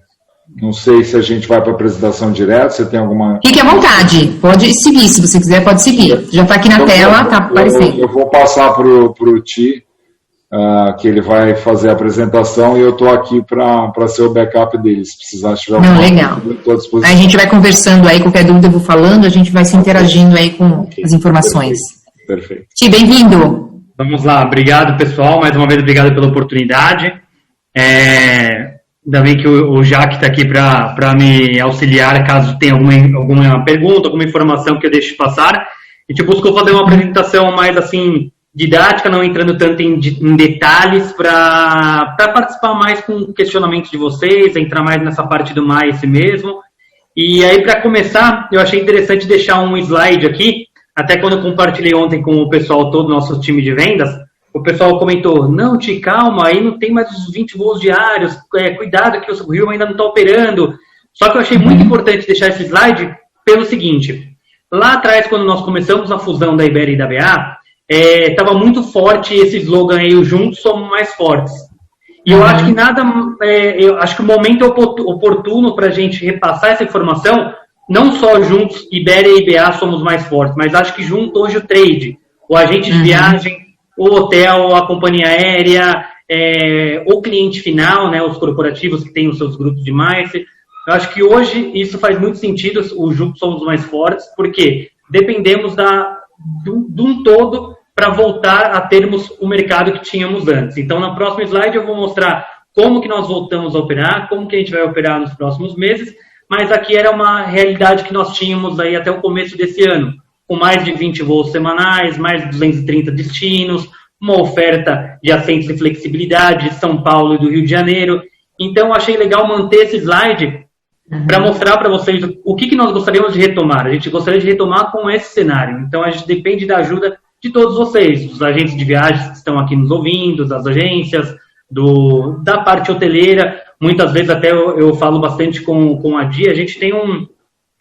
Não sei se a gente vai para a apresentação direto, você tem alguma... Fique à vontade, pode seguir, se você quiser, pode seguir. Já está aqui na tela, está aparecendo. Eu vou passar para o Ti, que ele vai fazer a apresentação e eu estou aqui para ser o backup dele, se precisar tiver alguma coisa. Legal. Aí a gente vai conversando aí, qualquer dúvida eu vou falando, a gente vai se interagindo aí com as informações. Perfeito. Ti, bem-vindo. Vamos lá, obrigado pessoal, mais uma vez obrigado pela oportunidade. Ainda bem que o Jaque está aqui para me auxiliar caso tenha alguma pergunta, alguma informação que eu deixe passar. A gente buscou fazer uma apresentação mais assim didática, não entrando tanto em detalhes, para participar mais com o questionamento de vocês, entrar mais nessa parte do mais mesmo. E aí, para começar, eu achei interessante deixar um slide aqui, até quando eu compartilhei ontem com o pessoal todo, nosso time de vendas, o pessoal comentou, não, Ti, calma, aí não tem mais os 20 voos diários, cuidado que o Rio ainda não está operando. Só que eu achei muito importante deixar esse slide pelo seguinte, lá atrás, quando nós começamos a fusão da Iberia e da BA, estava muito forte esse slogan aí, o juntos somos mais fortes. E eu acho que eu acho que o momento é oportuno para a gente repassar essa informação, não só juntos, Iberia e BA somos mais fortes, mas acho que junto hoje o trade, o agente de viagem, o hotel, a companhia aérea, o cliente final, né, os corporativos que têm os seus grupos de MICE. Eu acho que hoje isso faz muito sentido, o juntos somos mais fortes, porque dependemos de um todo para voltar a termos o mercado que tínhamos antes. Então, na próxima slide eu vou mostrar como que nós voltamos a operar, como que a gente vai operar nos próximos meses, mas aqui era uma realidade que nós tínhamos aí até o começo desse ano, com mais de 20 voos semanais, mais de 230 destinos, uma oferta de assentos e flexibilidade de São Paulo e do Rio de Janeiro. Então, eu achei legal manter esse slide para mostrar para vocês o que nós gostaríamos de retomar. A gente gostaria de retomar com esse cenário. Então, a gente depende da ajuda de todos vocês, os agentes de viagens que estão aqui nos ouvindo, das agências, da parte hoteleira. Muitas vezes até eu falo bastante com a Dia, a gente tem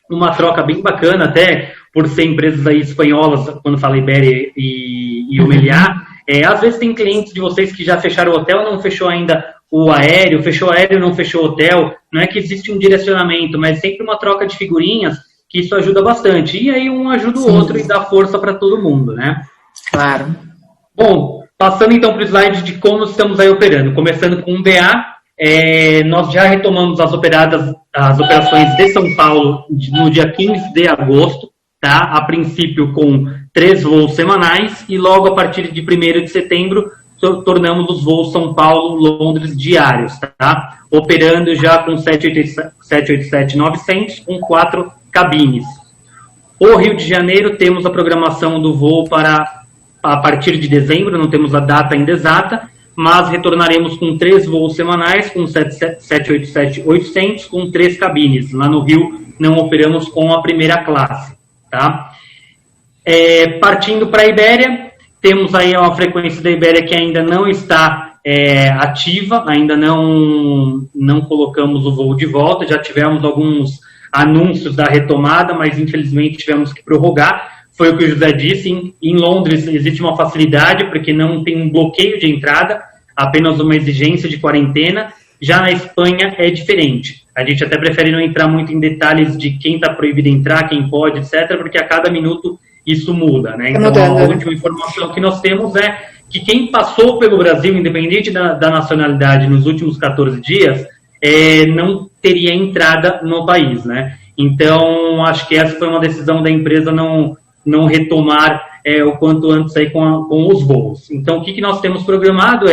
uma troca bem bacana, até por ser empresas aí espanholas, quando fala Iberia e o Meliá. Às vezes tem clientes de vocês que já fecharam o hotel, não fechou ainda o aéreo, fechou o aéreo, não fechou o hotel. Não é que existe um direcionamento, mas sempre uma troca de figurinhas, que isso ajuda bastante. E aí um ajuda o outro e dá força para todo mundo, né? Claro. Bom, passando então para o slide de como estamos aí operando. Começando com o BA, nós já retomamos as operações de São Paulo no dia 15 de agosto, tá? A princípio com 3 voos semanais e logo a partir de 1º de setembro tornamos os voos São Paulo-Londres diários, tá? Operando já com 787-900 com 4 cabines. O Rio de Janeiro temos a programação do voo para a partir de dezembro, não temos a data ainda exata, mas retornaremos com 3 voos semanais, com 787-800, com 3 cabines. Lá no Rio não operamos com a primeira classe, tá? Partindo para a Iberia, temos aí uma frequência da Iberia que ainda não está ativa, ainda não colocamos o voo de volta, já tivemos alguns anúncios da retomada, mas infelizmente tivemos que prorrogar. Foi o que o José disse, em Londres existe uma facilidade, porque não tem um bloqueio de entrada, apenas uma exigência de quarentena. Já na Espanha é diferente. A gente até prefere não entrar muito em detalhes de quem está proibido entrar, quem pode, etc., porque a cada minuto isso muda, né? Então, a última informação que nós temos é que quem passou pelo Brasil, independente da nacionalidade, nos últimos 14 dias, não teria entrada no país, né? Então, acho que essa foi uma decisão da empresa não retomar o quanto antes aí com os voos. Então, o que nós temos programado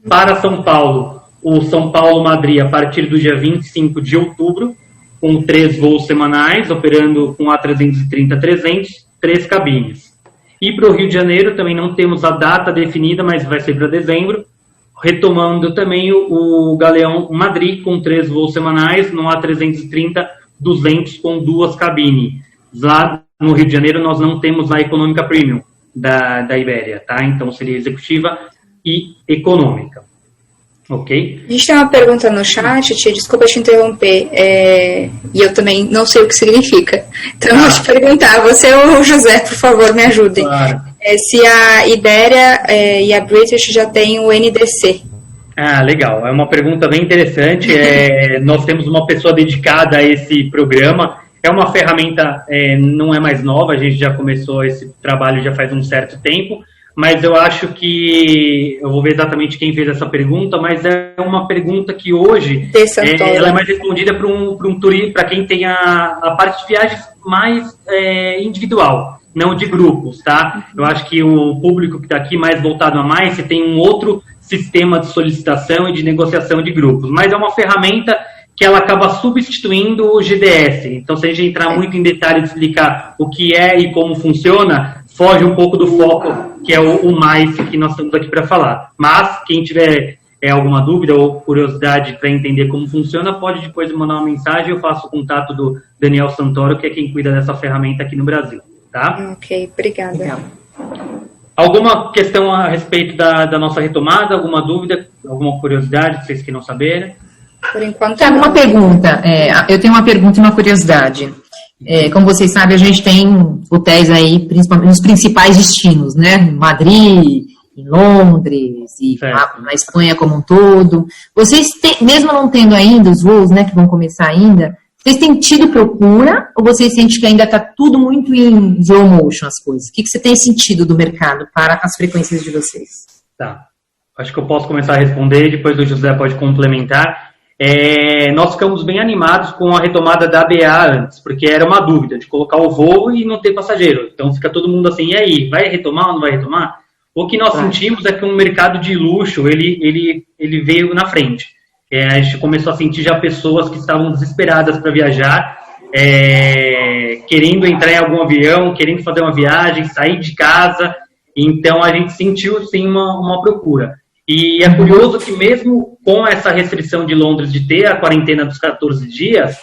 para São Paulo, o São Paulo-Madrid a partir do dia 25 de outubro, com 3 voos semanais, operando com A330-300, 3 cabines. E para o Rio de Janeiro também não temos a data definida, mas vai ser para dezembro, retomando também o Galeão Madrid com 3 voos semanais, no A330-200 com 2 cabines. Lá no Rio de Janeiro nós não temos a econômica premium da Iberia, tá? Então seria executiva e econômica. Ok? A gente tem uma pergunta no chat, Tia, desculpa te interromper, e eu também não sei o que significa. Então, eu vou te perguntar, você ou o José, por favor, me ajudem. Claro. Se a Iberia e a British já têm o NDC. Legal. É uma pergunta bem interessante. Nós temos uma pessoa dedicada a esse programa. É uma ferramenta, não é mais nova, a gente já começou esse trabalho já faz um certo tempo, mas eu acho que, eu vou ver exatamente quem fez essa pergunta, mas é uma pergunta que hoje ela é mais respondida para quem tem a parte de viagens mais individual, não de grupos, tá? Eu acho que o público que está aqui mais voltado a mais, você tem um outro sistema de solicitação e de negociação de grupos, mas é uma ferramenta que ela acaba substituindo o GDS. Então, se a gente entrar muito em detalhe de explicar o que é e como funciona, foge um pouco do foco, que é o mais que nós estamos aqui para falar. Mas, quem tiver alguma dúvida ou curiosidade para entender como funciona, pode depois mandar uma mensagem, eu faço o contato do Daniel Santoro, que é quem cuida dessa ferramenta aqui no Brasil, tá? Ok, obrigada. Legal. Alguma questão a respeito da nossa retomada? Alguma dúvida? Alguma curiosidade que vocês queiram saber? Por enquanto, Tem alguma pergunta? Eu tenho uma pergunta e uma curiosidade. Como vocês sabem, a gente tem hotéis aí, principalmente nos principais destinos, né? Em Madrid, em Londres, e na Espanha como um todo. Vocês, mesmo não tendo ainda os voos, né, que vão começar ainda, vocês têm tido procura ou vocês sentem que ainda está tudo muito em slow motion as coisas? O que você tem sentido do mercado para as frequências de vocês? Tá. Acho que eu posso começar a responder, depois o José pode complementar. Nós ficamos bem animados com a retomada da BA antes, porque era uma dúvida de colocar o voo e não ter passageiro. Então fica todo mundo assim, e aí, vai retomar ou não vai retomar? O que nós sentimos é que um mercado de luxo, ele veio na frente. A gente começou a sentir já pessoas que estavam desesperadas para viajar, querendo entrar em algum avião, querendo fazer uma viagem, sair de casa. Então a gente sentiu sim uma procura. E é curioso que mesmo com essa restrição de Londres de ter a quarentena dos 14 dias,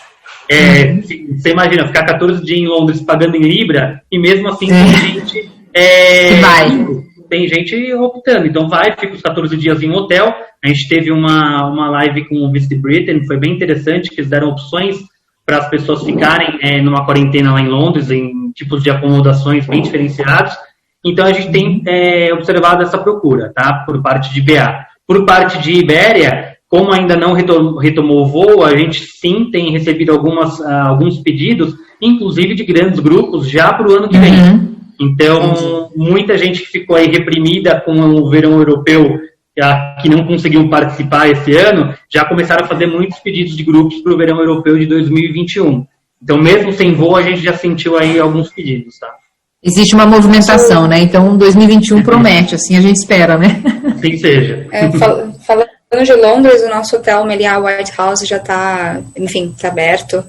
você imagina, ficar 14 dias em Londres pagando em Libra, e mesmo assim tem gente optando. Então fica os 14 dias em um hotel. A gente teve uma live com o Visit Britain, foi bem interessante, que eles deram opções para as pessoas ficarem numa quarentena lá em Londres, em tipos de acomodações bem diferenciados. Então, a gente tem observado essa procura, tá? Por parte de BA. Por parte de Ibéria, como ainda não retomou o voo, a gente sim tem recebido alguns pedidos, inclusive de grandes grupos, já para o ano que vem. Então, muita gente que ficou aí reprimida com o verão europeu, que não conseguiu participar esse ano, já começaram a fazer muitos pedidos de grupos para o verão europeu de 2021. Então, mesmo sem voo, a gente já sentiu aí alguns pedidos, tá? Existe uma movimentação, né? Então, 2021 promete, assim a gente espera, né? Assim que seja. Falando de Londres, o nosso hotel Meliá White House já está, enfim, está aberto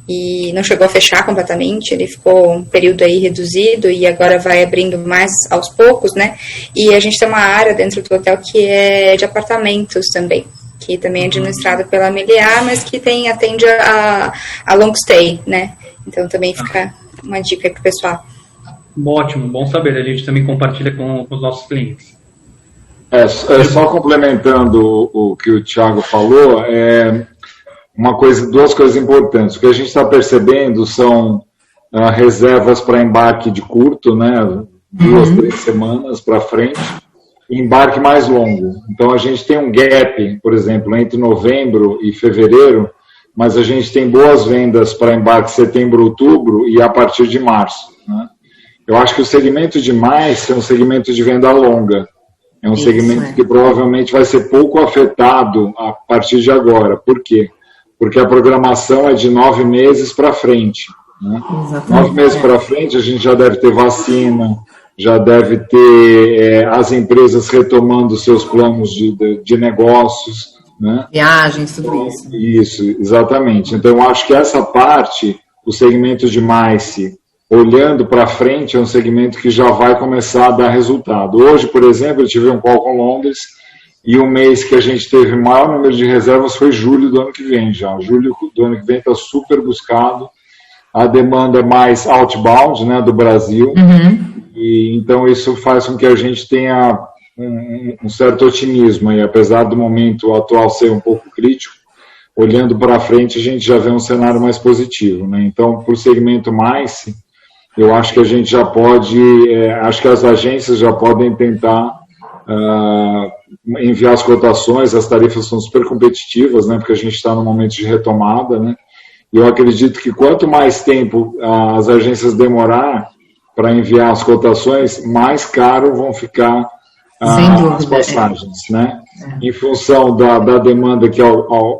e não chegou a fechar completamente, ele ficou um período aí reduzido e agora vai abrindo mais aos poucos, né? E a gente tem uma área dentro do hotel que é de apartamentos também, que também é administrada pela Meliá, mas que atende a long stay, né? Então também fica uma dica para o pessoal. Ótimo, bom saber. A gente também compartilha com os nossos clientes. Só complementando o que o Thiago falou, duas coisas importantes. O que a gente está percebendo são reservas para embarque de curto, né, 2-3 semanas para frente, e embarque mais longo. Então a gente tem um gap, por exemplo, entre novembro e fevereiro, mas a gente tem boas vendas para embarque setembro, outubro e a partir de março, né? Eu acho que o segmento de mais é um segmento de venda longa. É um segmento que provavelmente vai ser pouco afetado a partir de agora. Por quê? Porque a programação é de 9 meses para frente, né? 9 meses para frente a gente já deve ter vacina, já deve ter as empresas retomando seus planos de negócios, né? Viagens, tudo isso. Isso, exatamente. Então eu acho que essa parte, o segmento de MICE, olhando para frente, é um segmento que já vai começar a dar resultado. Hoje, por exemplo, eu tive um call com Londres e o mês que a gente teve maior número de reservas foi julho do ano que vem já. Julho do ano que vem está super buscado. A demanda é mais outbound, né, do Brasil. E então isso faz com que a gente tenha um certo otimismo. E apesar do momento atual ser um pouco crítico, olhando para frente a gente já vê um cenário mais positivo, né? Então, para o segmento mais, eu acho que a gente já pode, acho que as agências já podem tentar enviar as cotações, as tarifas são super competitivas, né, porque a gente está no momento de retomada, né, e eu acredito que quanto mais tempo as agências demorar para enviar as cotações, mais caro vão ficar as passagens, né, em função da demanda que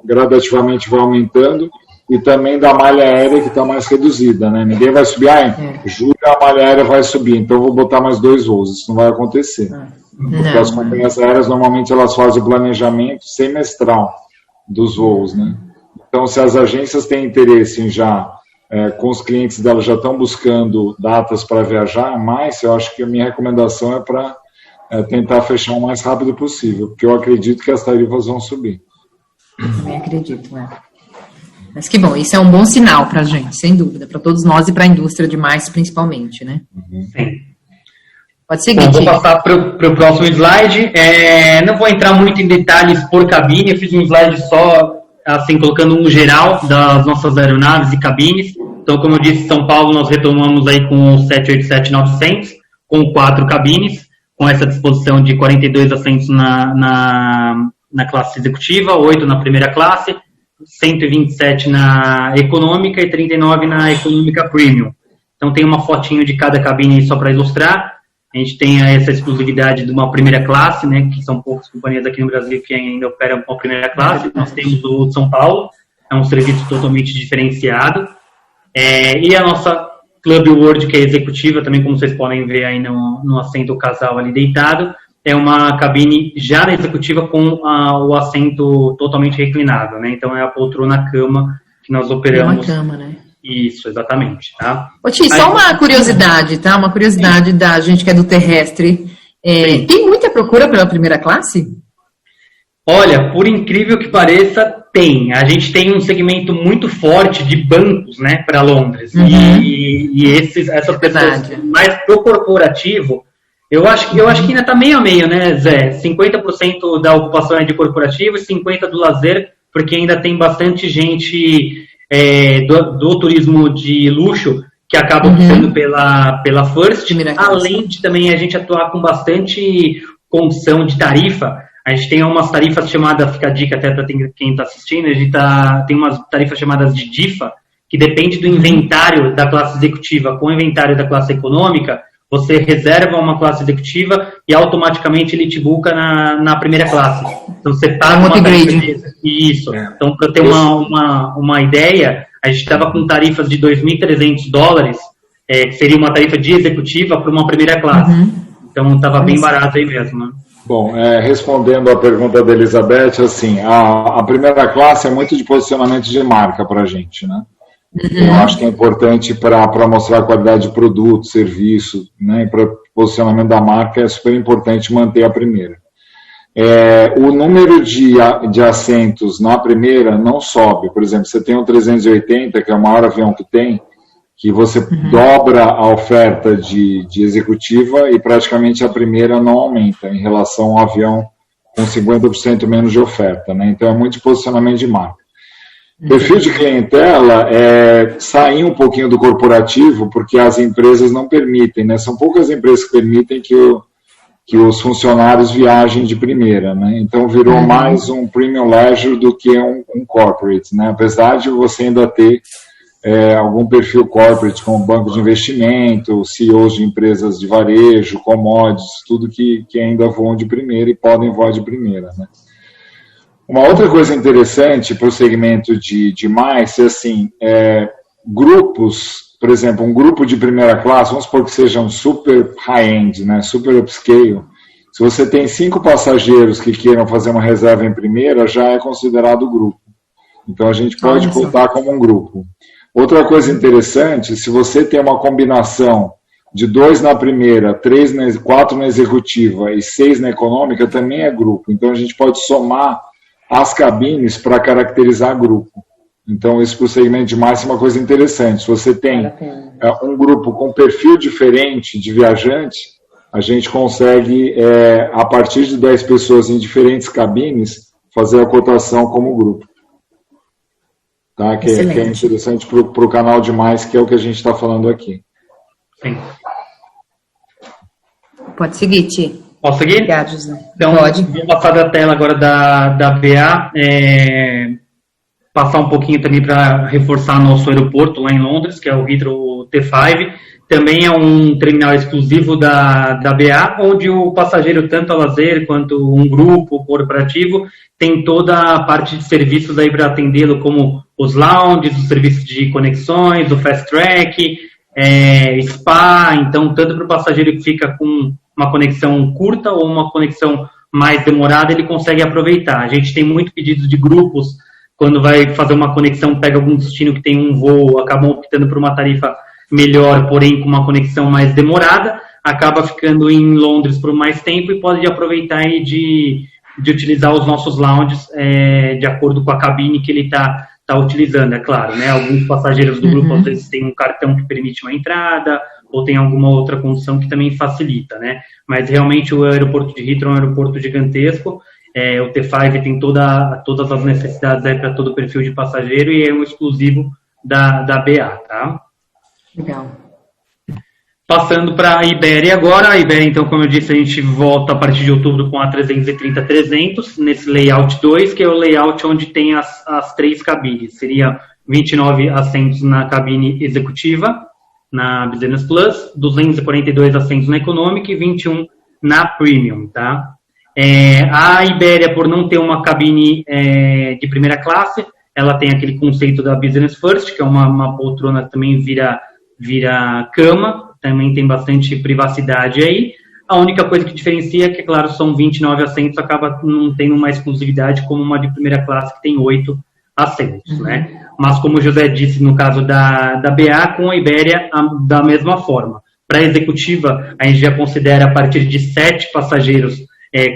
gradativamente vai aumentando, e também da malha aérea que está mais reduzida, né? Ninguém vai subir, julho a malha aérea vai subir, então eu vou botar mais 2 voos. Isso não vai acontecer. Porque as companhias aéreas, normalmente, elas fazem o planejamento semestral dos voos, né? Então, se as agências têm interesse em com os clientes delas já estão buscando datas para viajar, mas eu acho que a minha recomendação é para tentar fechar o mais rápido possível, porque eu acredito que as tarifas vão subir. Também acredito, né? Mas que bom, isso é um bom sinal para a gente, sem dúvida, para todos nós e para a indústria de mais, principalmente, né? Sim. Pode seguir. Bom, vou passar para o próximo slide. Não vou entrar muito em detalhes por cabine, eu fiz um slide só, assim, colocando um geral das nossas aeronaves e cabines. Então, como eu disse, São Paulo nós retomamos aí com o 787-900, com 4 cabines, com essa disposição de 42 assentos na classe executiva, 8 na primeira classe, 127 na econômica e 39 na econômica premium. Então, tem uma fotinho de cada cabine só para ilustrar. A gente tem essa exclusividade de uma primeira classe, né, que são poucas companhias aqui no Brasil que ainda operam com a primeira classe. Nós temos o São Paulo, é um serviço totalmente diferenciado. E a nossa Club World, que é executiva, também como vocês podem ver aí no assento o casal ali deitado, é uma cabine já na executiva com o assento totalmente reclinável, né? Então é a poltrona-cama que nós operamos. É uma cama, né? Isso, exatamente, tá? Ô, Ti, só uma curiosidade, tá? Uma curiosidade da gente que é do terrestre. Tem muita procura pela primeira classe? Olha, por incrível que pareça, tem. A gente tem um segmento muito forte de bancos, né, para Londres. Uhum. E essas pessoas mais pro corporativo, eu acho que ainda está meio a meio, né, Zé? 50% da ocupação é de corporativo e 50% do lazer, porque ainda tem bastante gente do turismo de luxo que acaba optando pela First, além de também a gente atuar com bastante condição de tarifa. A gente tem umas tarifas chamadas, fica a dica até para quem está assistindo, a gente tem umas tarifas chamadas de DIFA, que depende do inventário da classe executiva com o inventário da classe econômica, você reserva uma classe executiva e automaticamente ele te busca na primeira classe. Então você paga uma tarifa. Isso. Então, para ter uma ideia, a gente estava com tarifas de $2.300, que seria uma tarifa de executiva para uma primeira classe. Então estava bem barato aí mesmo, né? Bom, respondendo à pergunta da Elizabeth, assim, a primeira classe é muito de posicionamento de marca para a gente, né? Eu acho que é importante para mostrar a qualidade de produto, serviço, né? Para o posicionamento da marca é super importante manter a primeira. O número de assentos na primeira não sobe. Por exemplo, você tem um 380, que é o maior avião que tem, que você dobra a oferta de executiva e praticamente a primeira não aumenta em relação ao avião com 50% menos de oferta, né? Então é muito posicionamento de marca. Perfil de clientela sair um pouquinho do corporativo, porque as empresas não permitem, né? São poucas empresas que permitem que os funcionários viajem de primeira, né? Então virou mais um premium leisure do que um corporate, né? Apesar de você ainda ter algum perfil corporate como banco de investimento, CEOs de empresas de varejo, commodities, tudo que ainda voam de primeira e podem voar de primeira, né? Uma outra coisa interessante para o segmento de MICE é assim, grupos, por exemplo, um grupo de primeira classe, vamos supor que seja um super high-end, né, super upscale, se você tem 5 passageiros que queiram fazer uma reserva em primeira, já é considerado grupo. Então a gente pode contar como um grupo. Outra coisa interessante, se você tem uma combinação de 2 na primeira, 4 na executiva e 6 na econômica, também é grupo. Então a gente pode somar as cabines para caracterizar grupo. Então isso para o segmento de MICE é uma coisa interessante. Se você tem um grupo com perfil diferente de viajantes, a gente consegue, a partir de 10 pessoas em diferentes cabines, fazer a cotação como grupo. Tá? Que é interessante para o canal de MICE, que é o que a gente está falando aqui. Sim. Pode seguir, Ti. Posso seguir? Obrigado, José. Então, pode. Vou passar da tela agora da BA, passar um pouquinho também para reforçar nosso aeroporto lá em Londres, que é o Heathrow T5. Também é um terminal exclusivo da BA, onde o passageiro, tanto a lazer quanto um grupo corporativo, tem toda a parte de serviços aí para atendê-lo, como os lounges, os serviços de conexões, o fast track, spa. Então, tanto para o passageiro que fica com uma conexão curta ou uma conexão mais demorada, ele consegue aproveitar. A gente tem muito pedido de grupos, quando vai fazer uma conexão, pega algum destino que tem um voo, acabam optando por uma tarifa melhor, porém com uma conexão mais demorada, acaba ficando em Londres por mais tempo e pode aproveitar aí de utilizar os nossos lounges de acordo com a cabine que ele está utilizando, é claro, né? Alguns passageiros do grupo às vezes têm um cartão que permite uma entrada, ou tem alguma outra condição que também facilita, né? Mas realmente o aeroporto de Heathrow é um aeroporto gigantesco, o T5 tem todas as necessidades para todo o perfil de passageiro e é um exclusivo da BA, tá? Legal. Passando para a Iberia agora. A Iberia, então, como eu disse, a gente volta a partir de outubro com a 330-300, nesse layout 2, que é o layout onde tem as 3 cabines. Seria 29 assentos na cabine executiva, na Business Plus, 242 assentos na Economic e 21 na Premium, tá? A Iberia, por não ter uma cabine de primeira classe, ela tem aquele conceito da Business First, que é uma poltrona que também vira cama, também tem bastante privacidade aí. A única coisa que diferencia é que, claro, são 29 assentos, acaba não tendo uma exclusividade como uma de primeira classe, que tem 8 assentos, né? Mas, como o José disse, no caso da BA, com a Iberia, da mesma forma. Para a executiva, a gente já considera a partir de 7 passageiros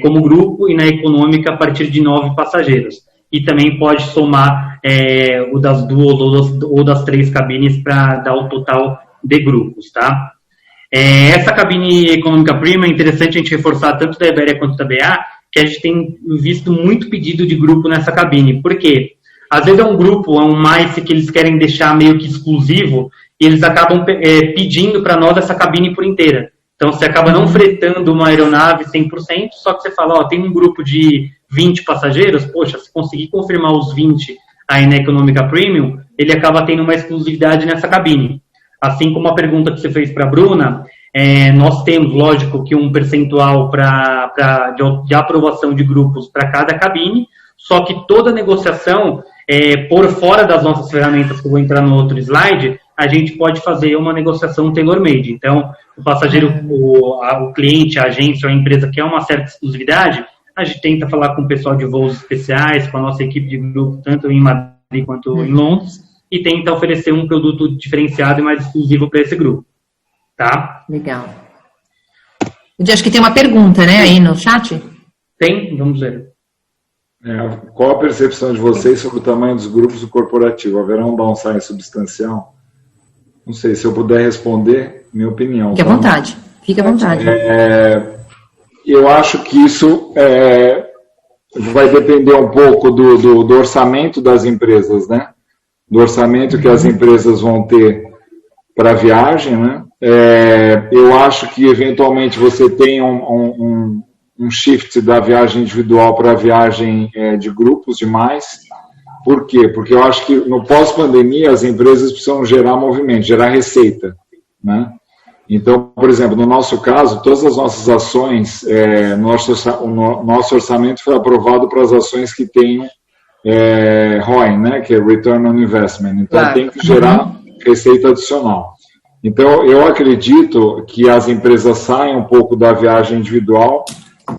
como grupo, e na econômica, a partir de 9 passageiros. E também pode somar o das 2 ou das 3 cabines para dar o total de grupos, tá? Essa cabine econômica premium é interessante a gente reforçar tanto da Iberia quanto da BA, que a gente tem visto muito pedido de grupo nessa cabine. Por quê? Às vezes é um grupo, é um MICE que eles querem deixar meio que exclusivo, e eles acabam pedindo para nós essa cabine por inteira. Então você acaba não fretando uma aeronave 100%, só que você fala, tem um grupo de 20 passageiros, poxa, se conseguir confirmar os 20 aí na econômica premium, ele acaba tendo uma exclusividade nessa cabine. Assim como a pergunta que você fez para a Bruna, nós temos, lógico, que um percentual de aprovação de grupos para cada cabine, só que toda negociação, por fora das nossas ferramentas, que eu vou entrar no outro slide, a gente pode fazer uma negociação tailor-made. Então, o passageiro, o cliente, a agência ou a empresa quer uma certa exclusividade, a gente tenta falar com o pessoal de voos especiais, com a nossa equipe de grupo, tanto em Madrid quanto em Londres, e tenta oferecer um produto diferenciado e mais exclusivo para esse grupo. Tá? Legal. Eu acho que tem uma pergunta, né, aí no chat? Tem? Vamos ver. Qual a percepção de vocês sobre o tamanho dos grupos do corporativo? Haverá um downside substancial? Não sei, se eu puder responder, minha opinião. Fique à vontade. Fique à vontade. Eu acho que isso vai depender um pouco do orçamento das empresas, né? Do orçamento que as empresas vão ter para a viagem, né? Eu acho que, eventualmente, você tem um shift da viagem individual para a viagem de grupos demais. Por quê? Porque eu acho que no pós-pandemia as empresas precisam gerar movimento, gerar receita, né? Então, por exemplo, no nosso caso, todas as nossas ações, o nosso orçamento foi aprovado para as ações que tenham ROI, né? Que é Return on Investment. Então, tem que gerar receita adicional. Então, eu acredito que as empresas saiam um pouco da viagem individual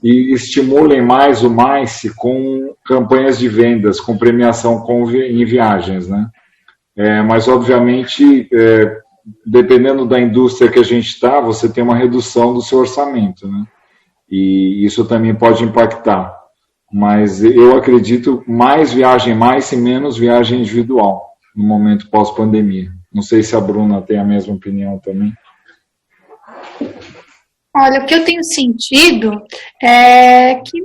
e estimulem mais o MICE com campanhas de vendas, com premiação em viagens, né? Mas, obviamente, dependendo da indústria que a gente está, você tem uma redução do seu orçamento, né? E isso também pode impactar. Mas eu acredito mais viagem MICE e menos viagem individual no momento pós-pandemia. Não sei se a Bruna tem a mesma opinião também. Olha, o que eu tenho sentido é que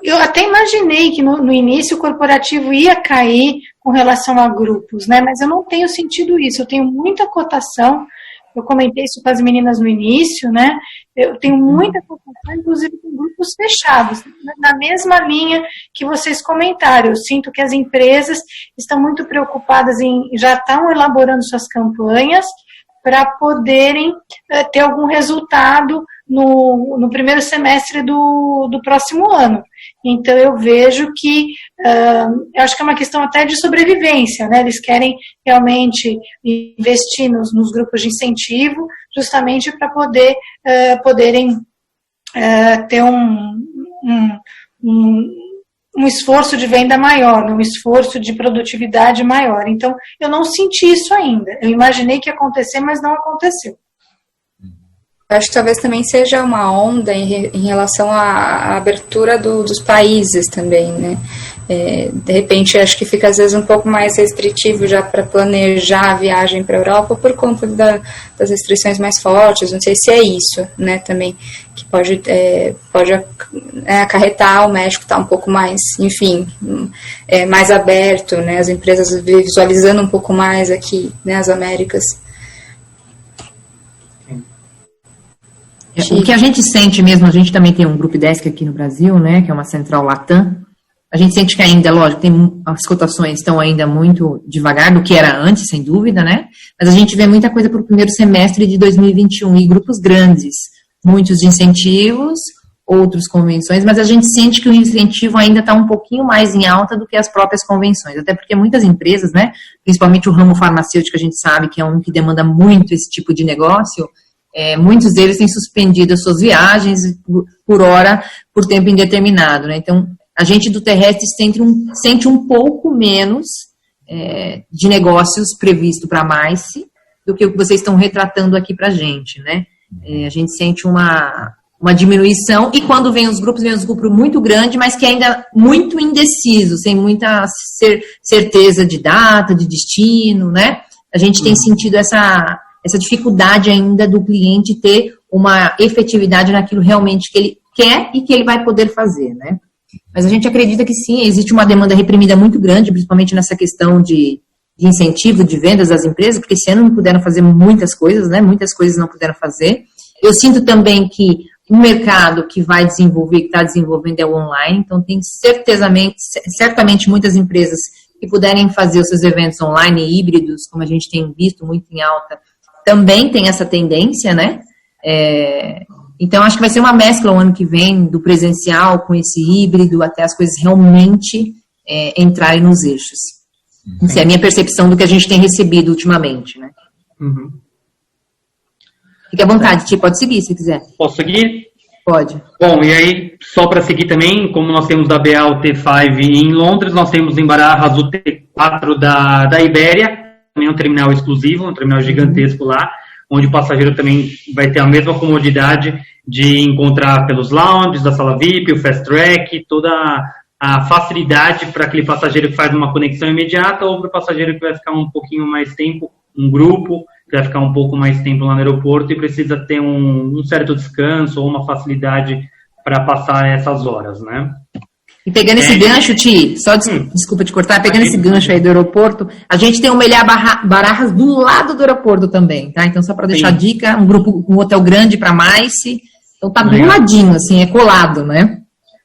eu até imaginei que no início o corporativo ia cair com relação a grupos, né? Mas eu não tenho sentido isso. Eu tenho muita cotação. Eu comentei isso com as meninas no início, né? Eu tenho muita cotação, inclusive com grupos fechados, na mesma linha que vocês comentaram. Eu sinto que as empresas estão muito preocupadas já estão elaborando suas campanhas para poderem ter algum resultado no primeiro semestre do próximo ano. Então, eu vejo que, eu acho que é uma questão até de sobrevivência, né? Eles querem realmente investir nos grupos de incentivo, justamente para poderem ter um esforço de venda maior, um esforço de produtividade maior. Então, eu não senti isso ainda. Eu imaginei que ia acontecer, mas não aconteceu. Acho que talvez também seja uma onda em relação à abertura dos países também, né? De repente, acho que fica às vezes um pouco mais restritivo já para planejar a viagem para a Europa por conta das restrições mais fortes. Não sei se é isso, né? Também que pode acarretar o México estar um pouco mais, enfim, mais aberto, né? As empresas visualizando um pouco mais aqui, né? As Américas. O que a gente sente mesmo, a gente também tem um Grupo Desk aqui no Brasil, né, que é uma central Latam. A gente sente que ainda, lógico, as cotações estão ainda muito devagar do que era antes, sem dúvida, né? Mas a gente vê muita coisa para o primeiro semestre de 2021 e grupos grandes, muitos de incentivos, outros convenções, mas a gente sente que o incentivo ainda está um pouquinho mais em alta do que as próprias convenções, até porque muitas empresas, né, principalmente o ramo farmacêutico, a gente sabe que é um que demanda muito esse tipo de negócio. Muitos deles têm suspendido as suas viagens por hora, por tempo indeterminado, né? Então, a gente do terrestre sente um pouco menos de negócios previsto para mais do que o que vocês estão retratando aqui para a gente, né? A gente sente uma diminuição, e quando vem os grupos muito grandes, mas que ainda muito indecisos, sem muita certeza de data, de destino, né? A gente tem sentido essa dificuldade ainda do cliente ter uma efetividade naquilo realmente que ele quer e que ele vai poder fazer, né? Mas a gente acredita que sim, existe uma demanda reprimida muito grande, principalmente nessa questão de incentivo de vendas das empresas, porque esse ano não puderam fazer muitas coisas, né? Muitas coisas não puderam fazer. Eu sinto também que o mercado que vai desenvolver, que está desenvolvendo é o online, então tem certamente muitas empresas que puderem fazer os seus eventos online e híbridos, como a gente tem visto muito em alta, também tem essa tendência, né? Então, acho que vai ser uma mescla o ano que vem do presencial com esse híbrido, até as coisas realmente entrarem nos eixos. Essa é a minha percepção do que a gente tem recebido ultimamente, né? Uhum. Fique à vontade, Ti, pode seguir se quiser. Posso seguir? Pode. Bom, e aí, só para seguir também, como nós temos da BA o T5 em Londres, nós temos em Barajas o T4 da Ibéria, também um terminal exclusivo, um terminal gigantesco lá, onde o passageiro também vai ter a mesma comodidade de encontrar pelos lounges, da sala VIP, o fast track, toda a facilidade para aquele passageiro que faz uma conexão imediata ou para o passageiro que vai ficar um pouquinho mais tempo, um grupo que vai ficar um pouco mais tempo lá no aeroporto e precisa ter um certo descanso ou uma facilidade para passar essas horas, né? E pegando esse gancho, Ti, só desculpa te cortar, pegando esse gancho aí do aeroporto, a gente tem o Meliá Barajas do lado do aeroporto também, tá? Então, só para deixar a dica, um hotel grande para mais, então tá do ladinho, assim, é colado, né?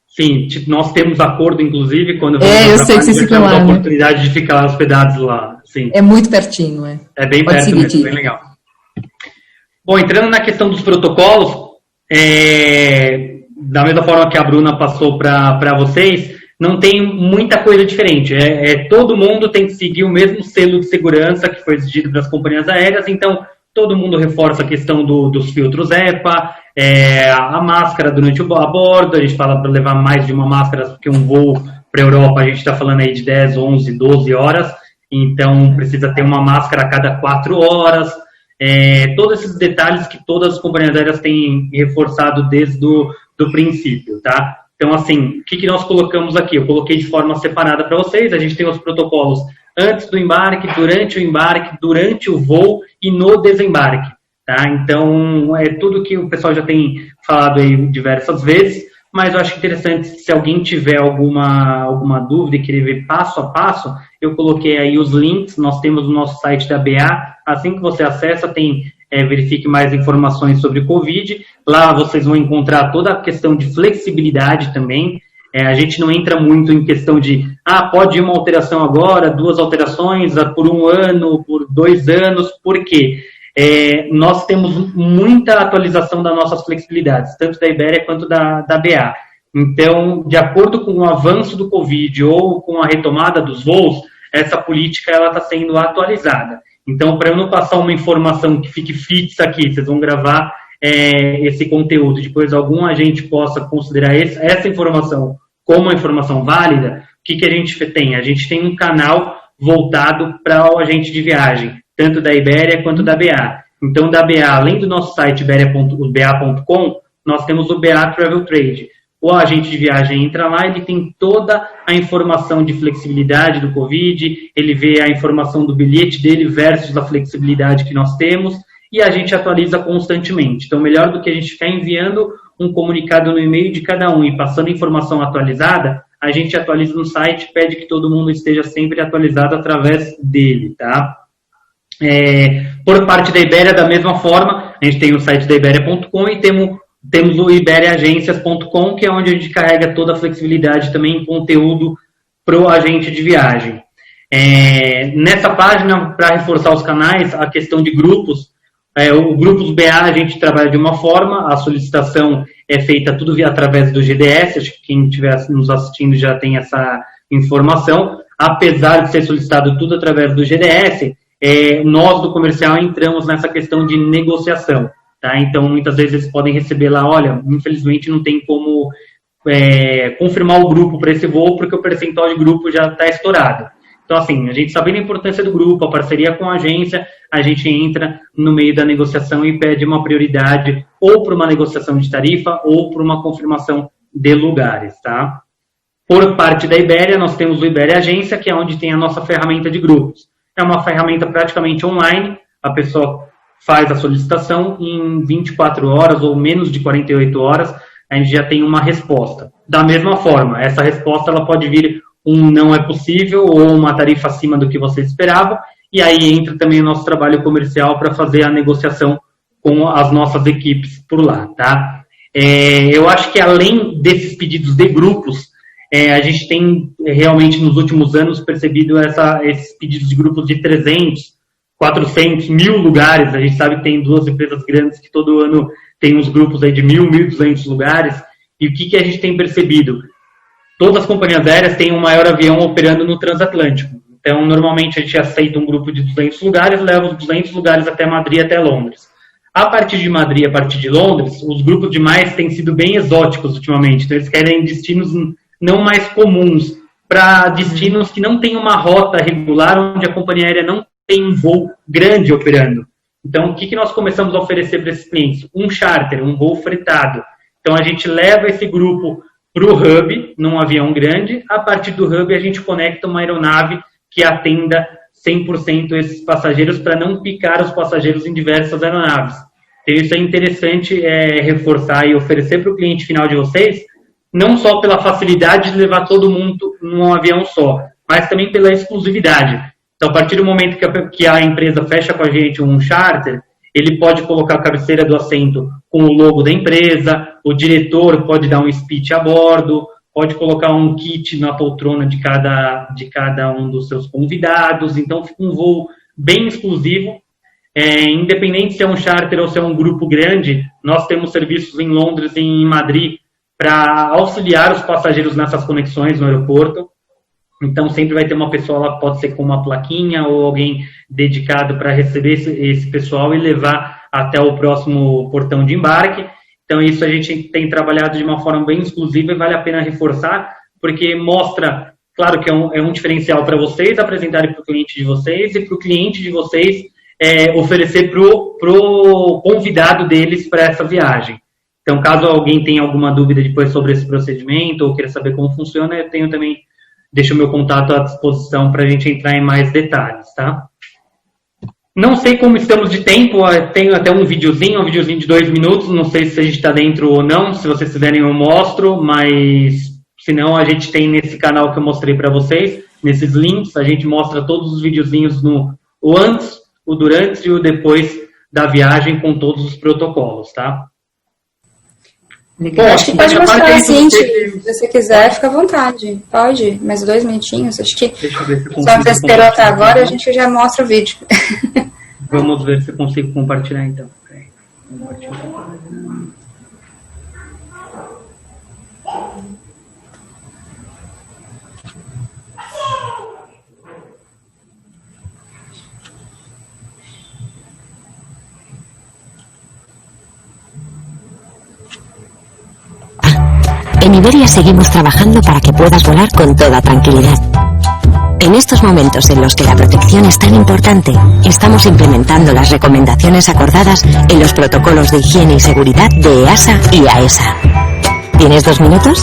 Sim, tipo, nós temos acordo, inclusive, quando eu sei que vocês ficam lá, a oportunidade de ficar hospedados lá, sim. É muito pertinho, né? É bem Pode perto seguir, mesmo, bem legal. Bom, entrando na questão dos protocolos, da mesma forma que a Bruna passou para vocês, não tem muita coisa diferente. Todo mundo tem que seguir o mesmo selo de segurança que foi exigido para as companhias aéreas, então todo mundo reforça a questão dos filtros EPA, a máscara durante a bordo, a gente fala para levar mais de uma máscara, porque um voo para a Europa a gente está falando aí de 10, 11, 12 horas, então precisa ter uma máscara a cada 4 horas, todos esses detalhes que todas as companhias aéreas têm reforçado desde do princípio, tá? Então, assim, o que nós colocamos aqui? Eu coloquei de forma separada para vocês, a gente tem os protocolos antes do embarque, durante o voo e no desembarque, tá? Então, é tudo que o pessoal já tem falado aí diversas vezes, mas eu acho interessante, se alguém tiver alguma dúvida e querer ver passo a passo, eu coloquei aí os links, nós temos o nosso site da BA, assim que você acessa, tem verifique mais informações sobre o Covid, lá vocês vão encontrar toda a questão de flexibilidade também, a gente não entra muito em questão de, pode ir uma alteração agora, 2 alterações por 1 ano, por 2 anos, por quê? Nós temos muita atualização das nossas flexibilidades, tanto da Ibéria quanto da BA. Então, de acordo com o avanço do Covid ou com a retomada dos voos, essa política está sendo atualizada. Então, para eu não passar uma informação que fique fixa aqui, vocês vão gravar esse conteúdo, depois algum agente possa considerar essa informação como uma informação válida, o que a gente tem? A gente tem um canal voltado para o agente de viagem, tanto da Ibéria quanto da BA. Então, da BA, além do nosso site ba.com, nós temos o BA Travel Trade. O agente de viagem entra lá, ele tem toda a informação de flexibilidade do Covid, ele vê a informação do bilhete dele versus a flexibilidade que nós temos, e a gente atualiza constantemente. Então, melhor do que a gente ficar enviando um comunicado no e-mail de cada um e passando informação atualizada, a gente atualiza no site, pede que todo mundo esteja sempre atualizado através dele, tá? Por parte da Iberia, da mesma forma, a gente tem o site da Iberia.com e temos o iberiaagências.com, que é onde a gente carrega toda a flexibilidade também em conteúdo para o agente de viagem. Nessa página, para reforçar os canais, a questão de grupos, o Grupos BA a gente trabalha de uma forma, a solicitação é feita tudo através do GDS, acho que quem estiver nos assistindo já tem essa informação. Apesar de ser solicitado tudo através do GDS, nós do comercial entramos nessa questão de negociação, tá? Então, muitas vezes eles podem receber lá, olha, infelizmente não tem como confirmar o grupo para esse voo, porque o percentual de grupo já está estourado. Então, assim, a gente sabendo a importância do grupo, a parceria com a agência, a gente entra no meio da negociação e pede uma prioridade ou para uma negociação de tarifa ou para uma confirmação de lugares, tá? Por parte da Iberia, nós temos o Iberia Agência, que é onde tem a nossa ferramenta de grupos. É uma ferramenta praticamente online, a pessoa faz a solicitação em 24 horas ou menos de 48 horas, a gente já tem uma resposta. Da mesma forma, essa resposta ela pode vir não é possível ou uma tarifa acima do que você esperava, e aí entra também o nosso trabalho comercial para fazer a negociação com as nossas equipes por lá, tá? Eu acho que além desses pedidos de grupos, a gente tem realmente nos últimos anos percebido esses pedidos de grupos de 300, 400, 1.000 lugares. A gente sabe que tem 2 empresas grandes que todo ano tem uns grupos aí de 1.000, 1.200 lugares. E o que a gente tem percebido? Todas as companhias aéreas têm um maior avião operando no transatlântico. Então, normalmente a gente aceita um grupo de 200 lugares, leva os 200 lugares até Madrid, até Londres. A partir de Madrid, a partir de Londres, os grupos demais têm sido bem exóticos ultimamente. Então, eles querem destinos não mais comuns, para destinos que não tem uma rota regular, onde a companhia aérea não tem um voo grande operando. Então, o que nós começamos a oferecer para esses clientes? Um charter, um voo fretado. Então, a gente leva esse grupo para o hub, num avião grande. A partir do hub, a gente conecta uma aeronave que atenda 100% esses passageiros, para não picar os passageiros em diversas aeronaves. Então, isso é interessante reforçar e oferecer para o cliente final de vocês, não só pela facilidade de levar todo mundo num avião só, mas também pela exclusividade. Então, a partir do momento que a empresa fecha com a gente um charter, ele pode colocar a cabeceira do assento com o logo da empresa, o diretor pode dar um speech a bordo, pode colocar um kit na poltrona de cada um dos seus convidados. Então, fica um voo bem exclusivo. Independente se é um charter ou se é um grupo grande, nós temos serviços em Londres e em Madrid para auxiliar os passageiros nessas conexões no aeroporto. Então, sempre vai ter uma pessoa lá, pode ser com uma plaquinha ou alguém dedicado para receber esse pessoal e levar até o próximo portão de embarque. Então, isso a gente tem trabalhado de uma forma bem exclusiva e vale a pena reforçar, porque mostra, claro que é um diferencial para vocês apresentarem para o cliente de vocês e para o cliente de vocês oferecer para o convidado deles para essa viagem. Então, caso alguém tenha alguma dúvida depois sobre esse procedimento ou queira saber como funciona, eu tenho também, deixo o meu contato à disposição para a gente entrar em mais detalhes, tá? Não sei como estamos de tempo, tenho até um videozinho de 2 minutos, não sei se a gente está dentro ou não, se vocês quiserem eu mostro, mas se não, a gente tem nesse canal que eu mostrei para vocês, nesses links, a gente mostra todos os videozinhos o antes, o durante e o depois da viagem com todos os protocolos, tá? Bom, acho que pode mostrar assim, se você quiser, fica à vontade. Pode, mais 2 minutinhos. Acho que deixa eu ver se eu só você esperou até agora, a gente já mostra o vídeo. Vamos ver se eu consigo compartilhar então. En Iberia seguimos trabajando para que puedas volar con toda tranquilidad. En estos momentos en los que la protección es tan importante, estamos implementando las recomendaciones acordadas en los protocolos de higiene y seguridad de EASA y AESA. ¿Tienes 2 minutos?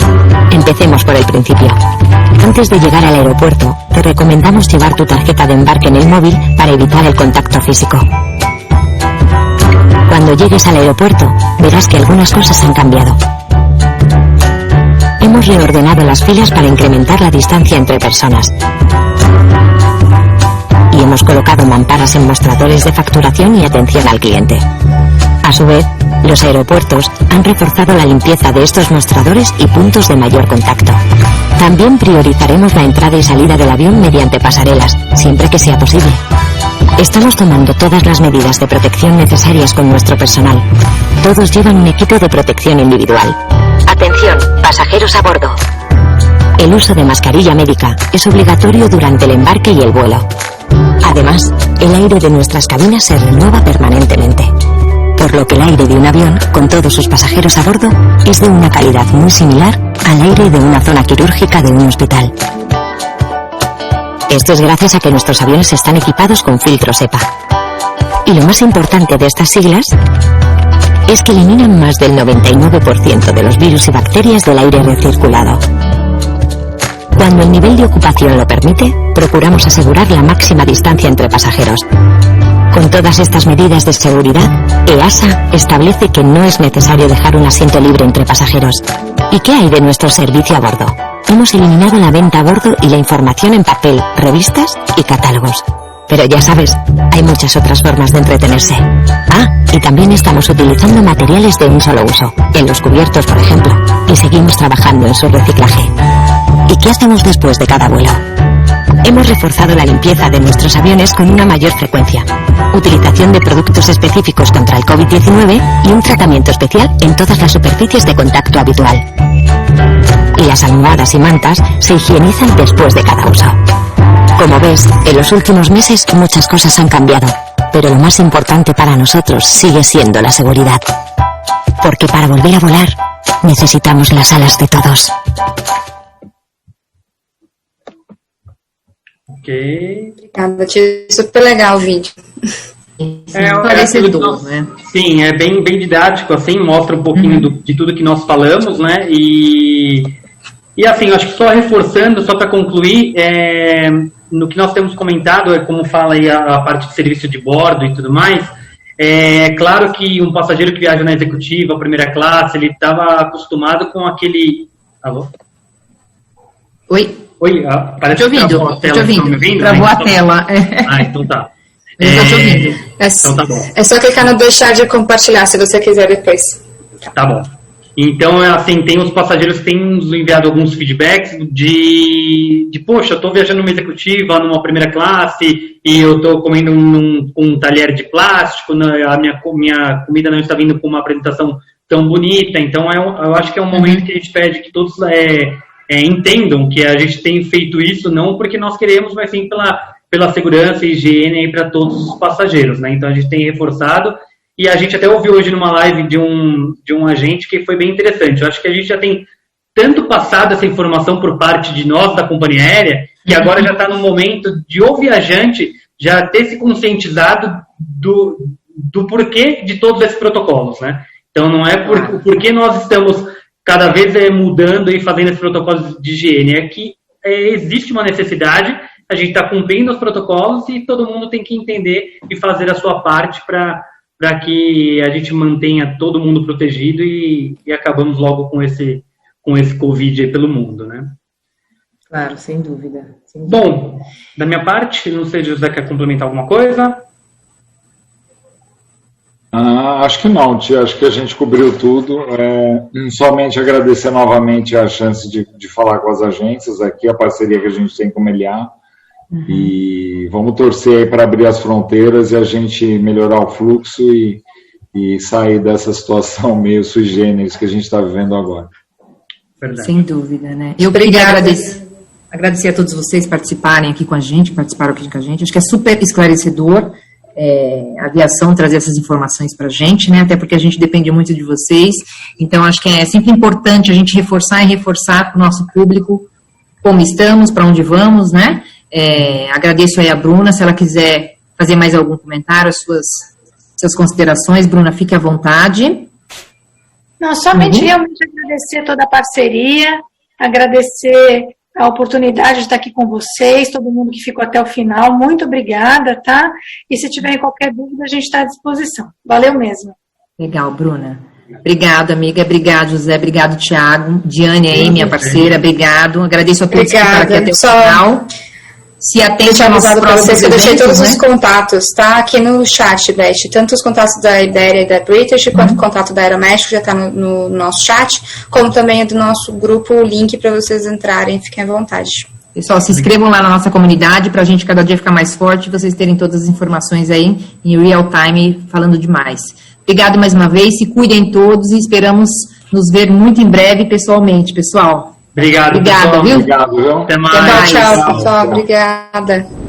Empecemos por el principio. Antes de llegar al aeropuerto, te recomendamos llevar tu tarjeta de embarque en el móvil para evitar el contacto físico. Cuando llegues al aeropuerto, verás que algunas cosas han cambiado. Hemos reordenado las filas para incrementar la distancia entre personas. Y hemos colocado mamparas en mostradores de facturación y atención al cliente. A su vez, los aeropuertos han reforzado la limpieza de estos mostradores y puntos de mayor contacto. También priorizaremos la entrada y salida del avión mediante pasarelas, siempre que sea posible. Estamos tomando todas las medidas de protección necesarias con nuestro personal. Todos llevan un equipo de protección individual. Atención, pasajeros a bordo. El uso de mascarilla médica es obligatorio durante el embarque y el vuelo. Además, el aire de nuestras cabinas se renueva permanentemente, por lo que el aire de un avión, con todos sus pasajeros a bordo, es de una calidad muy similar al aire de una zona quirúrgica de un hospital. Esto es gracias a que nuestros aviones están equipados con filtros EPA. Y lo más importante de estas siglas es que eliminan más del 99% de los virus y bacterias del aire recirculado. Cuando el nivel de ocupación lo permite, procuramos asegurar la máxima distancia entre pasajeros. Con todas estas medidas de seguridad, EASA establece que no es necesario dejar un asiento libre entre pasajeros. ¿Y qué hay de nuestro servicio a bordo? Hemos eliminado la venta a bordo y la información en papel, revistas y catálogos. Pero ya sabes, hay muchas otras formas de entretenerse. Ah, y también estamos utilizando materiales de un solo uso, en los cubiertos, por ejemplo, y seguimos trabajando en su reciclaje. ¿Y qué hacemos después de cada vuelo? Hemos reforzado la limpieza de nuestros aviones con una mayor frecuencia, utilización de productos específicos contra el COVID-19 y un tratamiento especial en todas las superficies de contacto habitual. Y las almohadas y mantas se higienizan después de cada uso. Como ves, en los últimos meses muchas cosas han cambiado, pero lo más importante para nosotros sigue siendo la seguridad. Porque para volver a volar, necesitamos las alas de todos. Ok. Obrigada, Tia. Super legal o vídeo. Esclarecedor, né? Sim, é bem didático, assim, mostra um pouquinho de tudo que nós falamos, né? E assim, acho que só reforçando, só para concluir, no que nós temos comentado, como fala aí a parte de serviço de bordo e tudo mais, é claro que um passageiro que viaja na executiva, primeira classe, ele estava acostumado com aquele... Alô? Oi? Oi, parece que travou a tela. Te ouvindo. Travou a tela. Ah, então tá. Eu tô te ouvindo. Então tá bom. É só clicar no deixar de compartilhar, se você quiser depois. Tá bom. Então, assim, tem os passageiros que têm nos enviado alguns feedbacks de poxa, eu tô viajando numa executiva, numa primeira classe, e eu tô comendo com um talher de plástico, a minha comida não está vindo com uma apresentação tão bonita. Então, eu acho que é um momento que a gente pede que todos entendam que a gente tem feito isso não porque nós queremos, mas sim pela segurança e higiene para todos os passageiros, né? Então a gente tem reforçado e a gente até ouviu hoje numa live de um agente que foi bem interessante. Eu acho que a gente já tem tanto passado essa informação por parte de nós da companhia aérea que agora já está no momento de o viajante já ter se conscientizado do porquê de todos esses protocolos, né? Então não é porque nós estamos cada vez mudando e fazendo esses protocolos de higiene. É que existe uma necessidade, a gente está cumprindo os protocolos e todo mundo tem que entender e fazer a sua parte para que a gente mantenha todo mundo protegido e acabamos logo com esse Covid aí pelo mundo, né? Claro, sem dúvida. Bom, da minha parte, não sei se o José quer complementar alguma coisa. Acho que não, tia. Acho que a gente cobriu tudo. Somente agradecer novamente a chance de falar com as agências aqui, a parceria que a gente tem com o Meliá. E vamos torcer aí para abrir as fronteiras e a gente melhorar o fluxo e sair dessa situação meio sui generis que a gente está vivendo agora. Verdade. Sem dúvida, né? Eu queria agradecer a todos vocês participarem aqui com a gente, participaram aqui com a gente. Acho que é super esclarecedor a aviação trazer essas informações para a gente, né? Até porque a gente depende muito de vocês. Então, acho que é sempre importante a gente reforçar para o nosso público como estamos, para onde vamos, né? Agradeço aí a Bruna, se ela quiser fazer mais algum comentário, suas considerações, Bruna, fique à vontade. Não, somente realmente agradecer toda a parceria, agradecer a oportunidade de estar aqui com vocês, todo mundo que ficou até o final, muito obrigada, tá? E se tiverem qualquer dúvida, a gente está à disposição. Valeu mesmo. Legal, Bruna. Obrigado, amiga. Obrigado, José. Obrigado, Thiago. Diane aí, minha parceira. Obrigado. Agradeço a todos que ficaram aqui até o final. Se atente a nossos próximos eventos, eu deixei todos os né? contatos, tá? Aqui no chat, Beth. Tanto os contatos da Iberia e da British, quanto o contato da Aeroméxico já está no nosso chat, como também é do nosso grupo, o link para vocês entrarem. Fiquem à vontade. Pessoal, se inscrevam lá na nossa comunidade para a gente cada dia ficar mais forte e vocês terem todas as informações aí em real time, falando demais. Obrigado mais uma vez, se cuidem todos e esperamos nos ver muito em breve pessoalmente, pessoal. Obrigado, Obrigada, pessoal. viu? Obrigado, viu? Até mais. Tchau, pessoal. Obrigada.